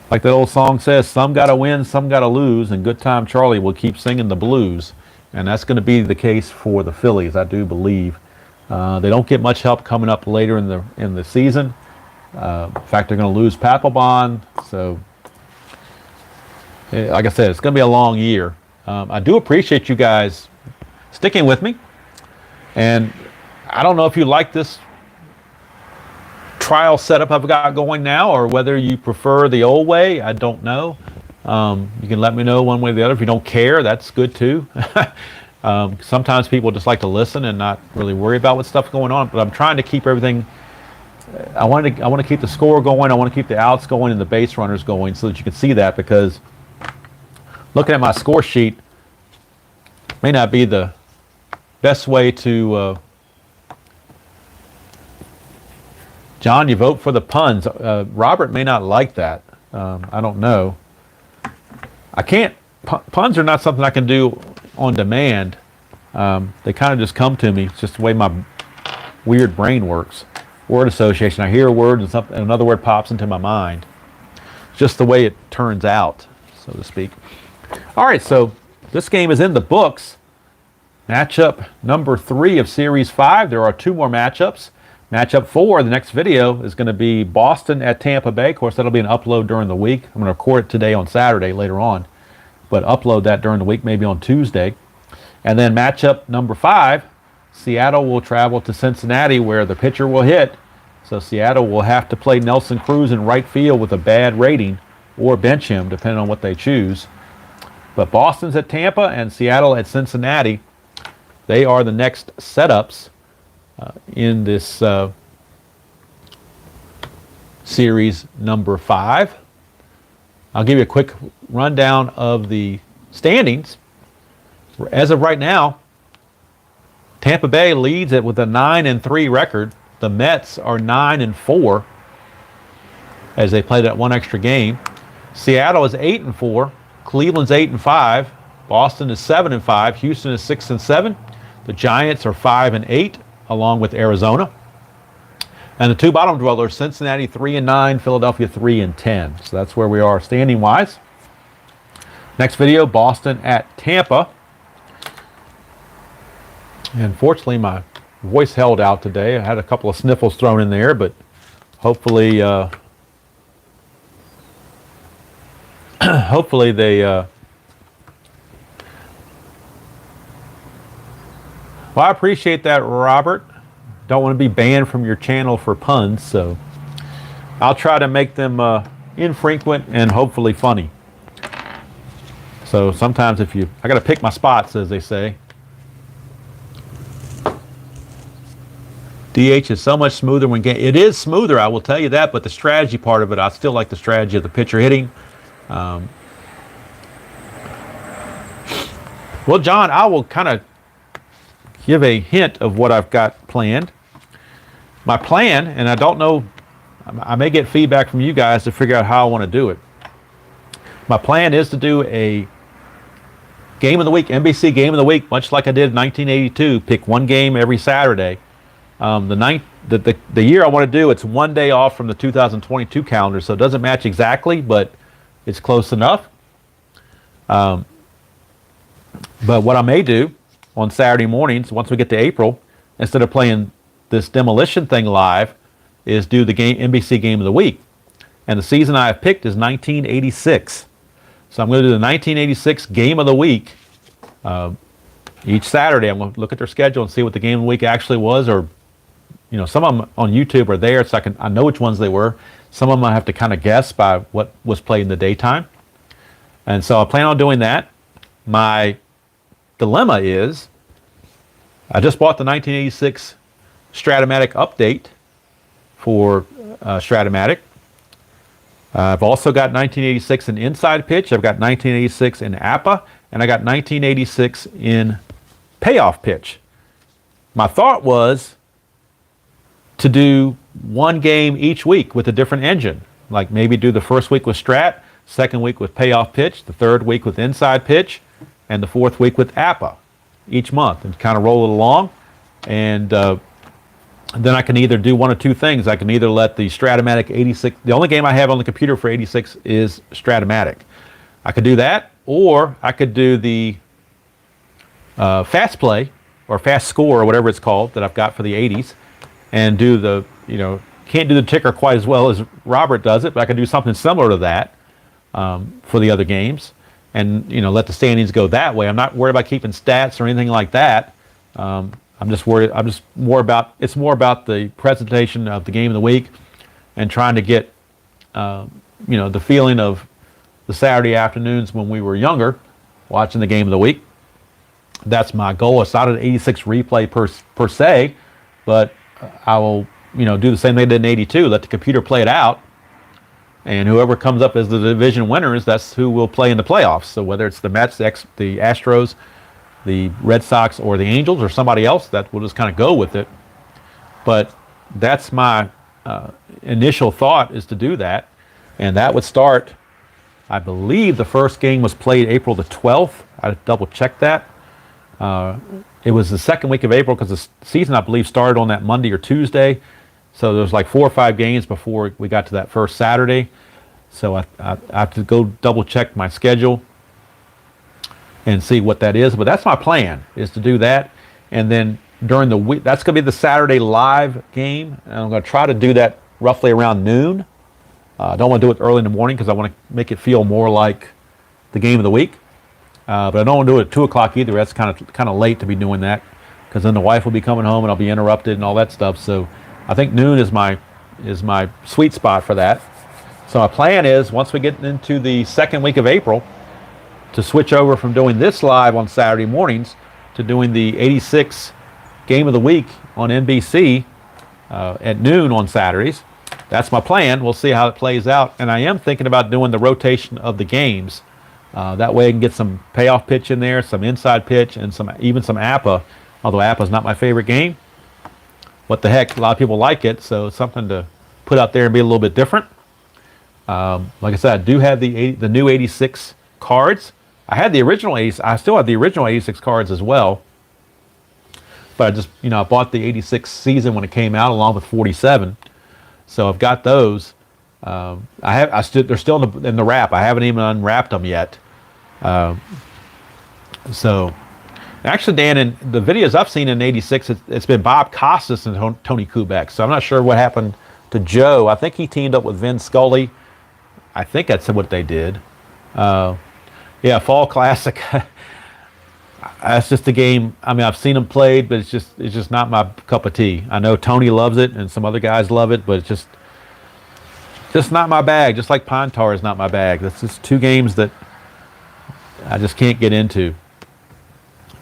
Speaker 1: like that old song says, some got to win, some got to lose, and Good Time Charlie will keep singing the blues. And that's going to be the case for the Phillies, I do believe. They don't get much help coming up later in the season. In fact, they're going to lose Papelbon. So, like I said, it's going to be a long year. I do appreciate you guys sticking with me. And I don't know if you like this trial setup I've got going now, or whether you prefer the old way. I don't know. You can let me know one way or the other. If you don't care, that's good too. Sometimes people just like to listen and not really worry about what stuff's going on. But I'm trying to keep everything. I want to keep the score going. I want to keep the outs going and the base runners going so that you can see that, because looking at my score sheet may not be the best way to. John, you vote for the puns. Robert may not like that. I don't know. I can't. Puns are not something I can do on demand. They kind of just come to me. It's just the way my weird brain works. Word association. I hear a word and another word pops into my mind. It's just the way it turns out, so to speak. All right, so this game is in the books. Matchup number 3 of Series 5. There are 2 more matchups. Matchup 4, the next video, is going to be Boston at Tampa Bay. Of course, that'll be an upload during the week. I'm going to record it today on Saturday later on, but upload that during the week, maybe on Tuesday. And then matchup number 5, Seattle will travel to Cincinnati, where the pitcher will hit. So Seattle will have to play Nelson Cruz in right field with a bad rating, or bench him, depending on what they choose. But Boston's at Tampa and Seattle at Cincinnati. They are the next setups in this series number 5. I'll give you a quick rundown of the standings. As of right now, Tampa Bay leads it with a 9-3 record. The Mets are 9-4 as they play that one extra game. Seattle is 8-4. Cleveland's 8-5. Boston is 7-5. Houston is 6-7. The Giants are 5-8, along with Arizona. And the 2 bottom dwellers, Cincinnati 3-9, Philadelphia 3-10. So that's where we are standing wise. Next video, Boston at Tampa. And fortunately, my voice held out today. I had a couple of sniffles thrown in there, but hopefully, hopefully they. Well, I appreciate that, Robert. Don't want to be banned from your channel for puns, so I'll try to make them infrequent and hopefully funny. So sometimes I got to pick my spots, as they say. DH is so much smoother when it is smoother, I will tell you that, but the strategy part of it, I still like the strategy of the pitcher hitting. Well, John, I will kind of give a hint of what I've got planned. My plan, and I don't know, I may get feedback from you guys to figure out how I want to do it. My plan is to do a game of the week, NBC game of the week, much like I did in 1982. Pick one game every Saturday. The year I want to do, it's one day off from the 2022 calendar, so it doesn't match exactly, but it's close enough. But what I may do on Saturday mornings, once we get to April, instead of playing this demolition thing live, is do the NBC game of the week. And the season I have picked is 1986. So I'm going to do the 1986 game of the week. Each Saturday, I'm going to look at their schedule and see what the game of the week actually was, or some of them on YouTube are there, so I know which ones they were. Some of them I have to kind of guess by what was played in the daytime. And so I plan on doing that. My dilemma is I just bought the 1986 Strat-O-Matic update for Strat-O-Matic. I've also got 1986 in inside pitch. I've got 1986 in APA, and I got 1986 in payoff pitch. My thought was to do one game each week with a different engine. Like maybe do the first week with Strat, second week with payoff pitch, the third week with inside pitch, and the fourth week with APA each month, and kind of roll it along. And then I can either do one of two things. I can either let the Strat-O-Matic 86, the only game I have on the computer for 86 is Strat-O-Matic. I could do that, or I could do the fast play or fast score or whatever it's called that I've got for the 80s, and do the, can't do the ticker quite as well as Robert does it, but I can do something similar to that for the other games, and let the standings go that way. I'm not worried about keeping stats or anything like that. I'm just worried. It's more about the presentation of the game of the week, and trying to get the feeling of the Saturday afternoons when we were younger, watching the game of the week. That's my goal. It's not an 86 replay per se, but I will, do the same thing they did in 82. Let the computer play it out, and whoever comes up as the division winners, that's who will play in the playoffs. So whether it's the Mets, the Astros, the Red Sox, or the Angels, or somebody else, that we'll just kind of go with it. But that's my initial thought, is to do that, and that would start. I believe the first game was played April the 12th. I double checked that. It was the second week of April because the season, I believe, started on that Monday or Tuesday. So there was like 4 or 5 games before we got to that first Saturday. So I have to go double check my schedule and see what that is. But that's my plan, is to do that. And then during the week, that's going to be the Saturday live game. And I'm going to try to do that roughly around noon. I don't want to do it early in the morning because I want to make it feel more like the game of the week. But I don't want to do it at 2 o'clock either. That's kind of late to be doing that, because then the wife will be coming home and I'll be interrupted and all that stuff. So I think noon is my sweet spot for that. So my plan is, once we get into the second week of April, to switch over from doing this live on Saturday mornings to doing the 86 game of the week on NBC at noon on Saturdays. That's my plan. We'll see how it plays out. And I am thinking about doing the rotation of the games. That way I can get some payoff pitch in there, some inside pitch, and even some APA. Although APA is not my favorite game. What the heck? A lot of people like it, so it's something to put out there and be a little bit different. Like I said, I do have the new 86 cards. I had the original 80s. I still have the original 86 cards as well. But I just, I bought the 86 season when it came out along with 47. So I've got those. They're still in the wrap. I haven't even unwrapped them yet. So actually, Dan, in the videos I've seen in 86, it's been Bob Costas and Tony Kubek. So I'm not sure what happened to Joe. I think he teamed up with Vin Scully. I think that's what they did. Yeah, Fall Classic. That's just a game. I mean, I've seen them played, but it's just not my cup of tea. I know Tony loves it and some other guys love it, but it's just not my bag. Just like Pine Tar is not my bag. That's just 2 games that I just can't get into.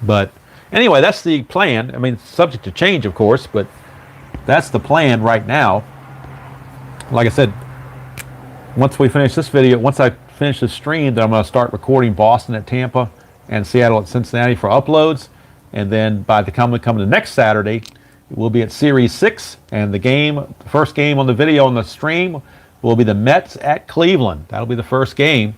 Speaker 1: But anyway, that's the plan. I mean, it's subject to change, of course, but that's the plan right now. Like I said, once we finish this video, once I finish the stream, then I'm going to start recording Boston at Tampa and Seattle at Cincinnati for uploads. And then by the time we come to next Saturday, we'll be at Series 6. And the first game on the video on the stream will be the Mets at Cleveland. That'll be the first game.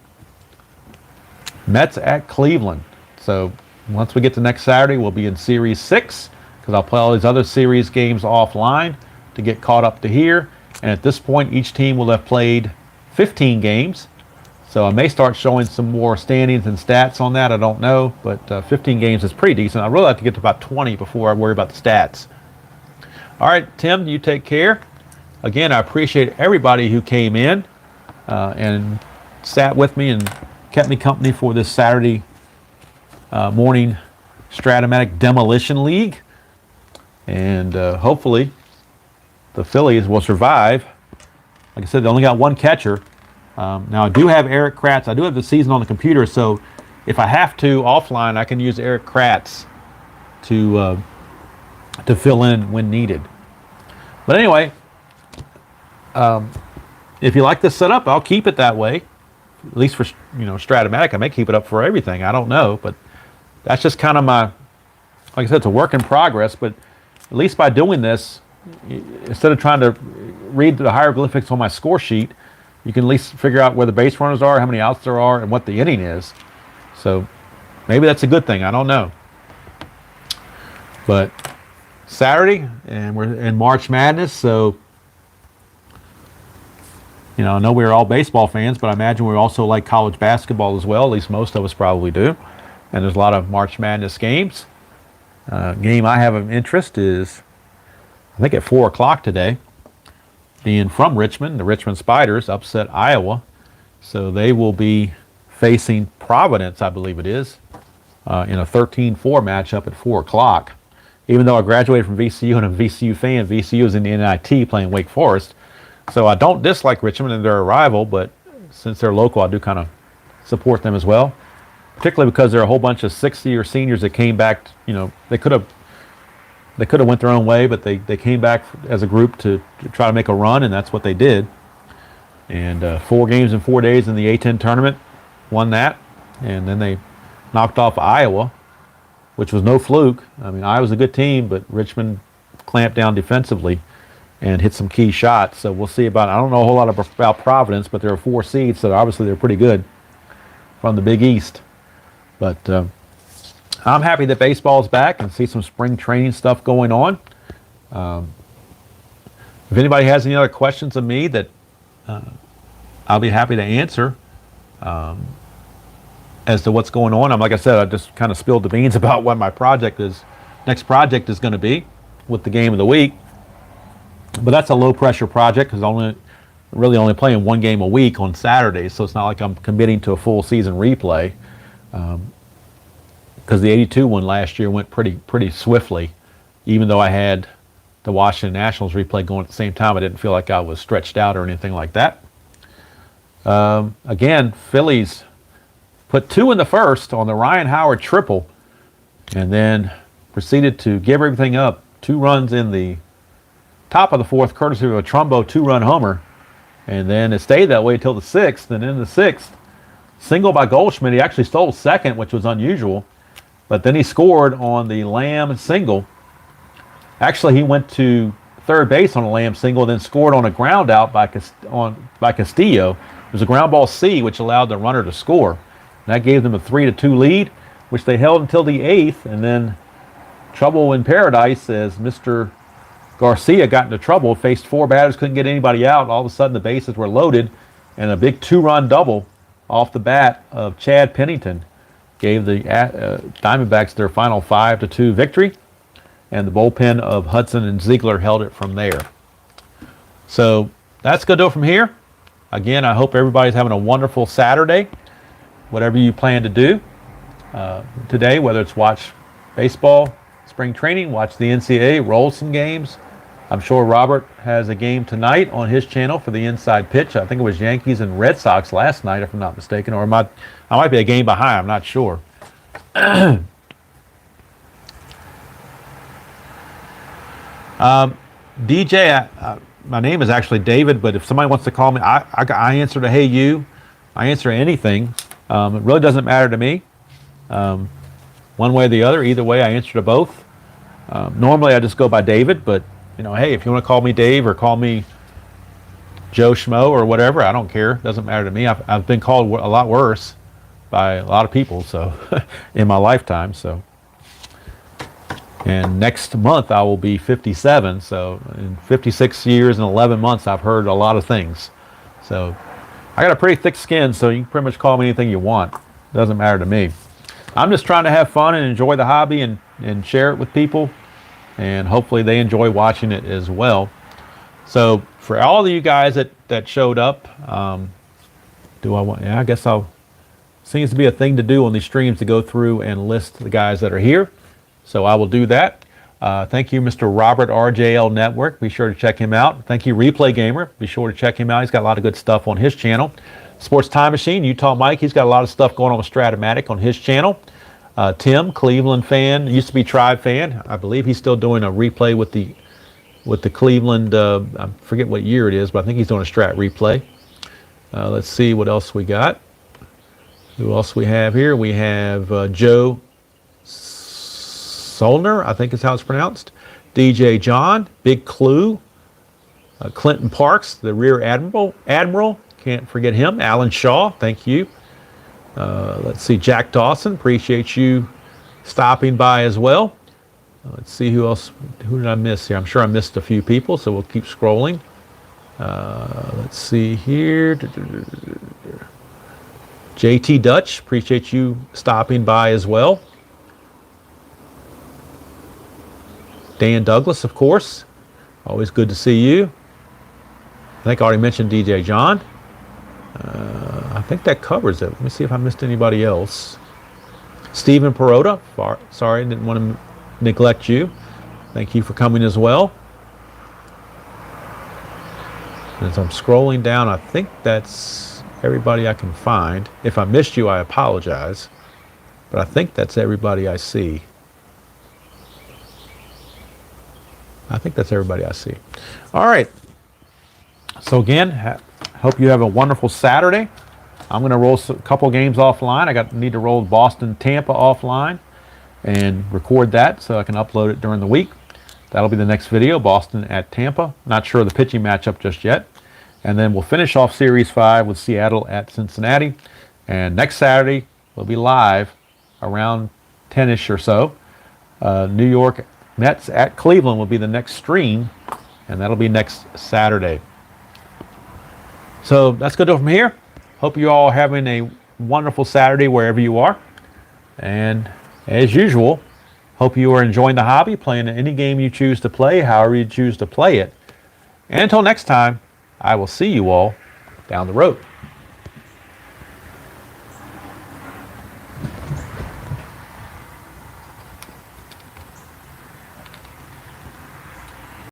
Speaker 1: Mets at Cleveland. So once we get to next Saturday, we'll be in Series 6, because I'll play all these other series games offline to get caught up to here. And at this point, each team will have played 15 games. So I may start showing some more standings and stats on that. I don't know, but 15 games is pretty decent. I'd really like to get to about 20 before I worry about the stats. All right, Tim, you take care. Again, I appreciate everybody who came in and sat with me and kept me company for this Saturday morning Strat-O-Matic Demolition League. And hopefully the Phillies will survive. Like I said, they only got 1 catcher. Now I do have Eric Kratz. I do have the season on the computer, so if I have to offline, I can use Eric Kratz to fill in when needed. But anyway, if you like this setup, I'll keep it that way. At least for Strat-O-Matic, I may keep it up for everything. I don't know, but that's just kind of my, like I said, it's a work in progress. But at least by doing this, instead of trying to read the hieroglyphics on my score sheet, you can at least figure out where the base runners are, how many outs there are, and what the inning is. So maybe that's a good thing. I don't know. But Saturday, and we're in March Madness, so I know we're all baseball fans, but I imagine we also like college basketball as well. At least most of us probably do. And there's a lot of March Madness games. Game I have of interest is, I think, at 4 o'clock today. Being from Richmond, the Richmond Spiders upset Iowa. So they will be facing Providence, I believe it is, in a 13-4 matchup at 4 o'clock. Even though I graduated from VCU and I'm a VCU fan, VCU is in the NIT playing Wake Forest. So I don't dislike Richmond and they're a rival, but since they're local, I do kind of support them as well. particularly because there are a whole bunch of 60-year seniors that came back. They could have went their own way, but they came back as a group to try to make a run, and that's what they did. And 4 games in 4 days in the A-10 tournament, won that, and then they knocked off Iowa, which was no fluke. I mean, Iowa's a good team, but Richmond clamped down defensively and hit some key shots. So we'll see about. I don't know a whole lot about Providence, but there are 4 seeds, so obviously they're pretty good from the Big East. But I'm happy that baseball's back and see some spring training stuff going on. If anybody has any other questions of me that I'll be happy to answer as to what's going on. Like I said, I just kind of spilled the beans about what my next project is going to be with the game of the week. But that's a low pressure project because I'm really only playing 1 game a week on Saturdays, so it's not like I'm committing to a full season replay. Because the 82 one last year went pretty swiftly, even though I had the Washington Nationals replay going at the same time. I didn't feel like I was stretched out or anything like that. Again, Phillies put 2 in the first on the Ryan Howard triple, and then proceeded to give everything up. 2 runs in the top of the 4th, courtesy of a Trumbo 2-run homer, and then it stayed that way until the 6th. And in the 6th, single by Goldschmidt. He actually stole second, which was unusual, but then he scored on the Lamb single. Actually, he went to third base on a Lamb single, then scored on a ground out by Castillo. It was a ground ball C, which allowed the runner to score. And that gave them a 3-2 lead, which they held until the 8th, and then trouble in paradise as Mr. Garcia got into trouble, faced 4 batters, couldn't get anybody out. All of a sudden, the bases were loaded, and a big 2-run double off the bat of Chad Pennington gave the Diamondbacks their final 5-2 victory, and the bullpen of Hudson and Ziegler held it from there. So that's going to do it from here. Again, I hope everybody's having a wonderful Saturday, whatever you plan to do today, whether it's watch baseball, spring training, watch the NCAA, roll some games. I'm sure Robert has a game tonight on his channel for the Inside Pitch. I think it was Yankees and Red Sox last night, if I'm not mistaken, or I might be a game behind. I'm not sure. DJ, my name is actually David, but if somebody wants to call me, I answer to hey you. I answer anything. It really doesn't matter to me. One way or the other, either way, I answer to both. Normally I just go by David, but hey, if you want to call me Dave or call me Joe Schmo or whatever, I don't care. It doesn't matter to me. I've been called a lot worse by a lot of people, so in my lifetime. So, and next month I will be 57. So in 56 years and 11 months, I've heard a lot of things. So I got a pretty thick skin, so you can pretty much call me anything you want. It doesn't matter to me. I'm just trying to have fun and enjoy the hobby and share it with people, and hopefully they enjoy watching it as well. So for all of you guys that showed up, I guess seems to be a thing to do on these streams to go through and list the guys that are here. So I will do that. Thank you, Mr. Robert RJL Network. Be sure to check him out. Thank you, Replay Gamer. Be sure to check him out. He's got a lot of good stuff on his channel. Sports Time Machine, Utah Mike. He's got a lot of stuff going on with Strat-O-Matic on his channel. Tim, Cleveland fan, used to be Tribe fan. I believe he's still doing a replay with the Cleveland. I forget what year it is, but I think he's doing a Strat replay. Let's see what else we got. Who else we have here? We have Joe Solner, I think is how it's pronounced. DJ John, Big Clue, Clinton Parks, the Rear Admiral. Can't forget him. Alan Shaw, thank you. Let's see, Jack Dawson, appreciate you stopping by as well. Let's see who else. Who did I miss here? I'm sure I missed a few people, so we'll keep scrolling. Let's see here. JT Dutch, appreciate you stopping by as well. Dan Douglas, of course. Always good to see you. I think I already mentioned DJ John. I think that covers it. Let me see if I missed anybody else. Stephen Perota. Sorry, didn't want to neglect you. Thank you for coming as well. As I'm scrolling down, I think that's everybody I can find. If I missed you, I apologize. But I think that's everybody I see. I think that's everybody I see. All right. So again, hope you have a wonderful Saturday. I'm going to roll a couple games offline. Need to roll Boston, Tampa offline and record that so I can upload it during the week. That'll be the next video, Boston at Tampa. Not sure of the pitching matchup just yet. And then we'll finish off Series 5 with Seattle at Cincinnati. And next Saturday, we'll be live around 10-ish or so. New York Mets at Cleveland will be the next stream, and that'll be next Saturday. So that's good from here. Hope you all are having a wonderful Saturday wherever you are. And as usual, hope you are enjoying the hobby, playing any game you choose to play, however you choose to play it. And until next time, I will see you all down the road.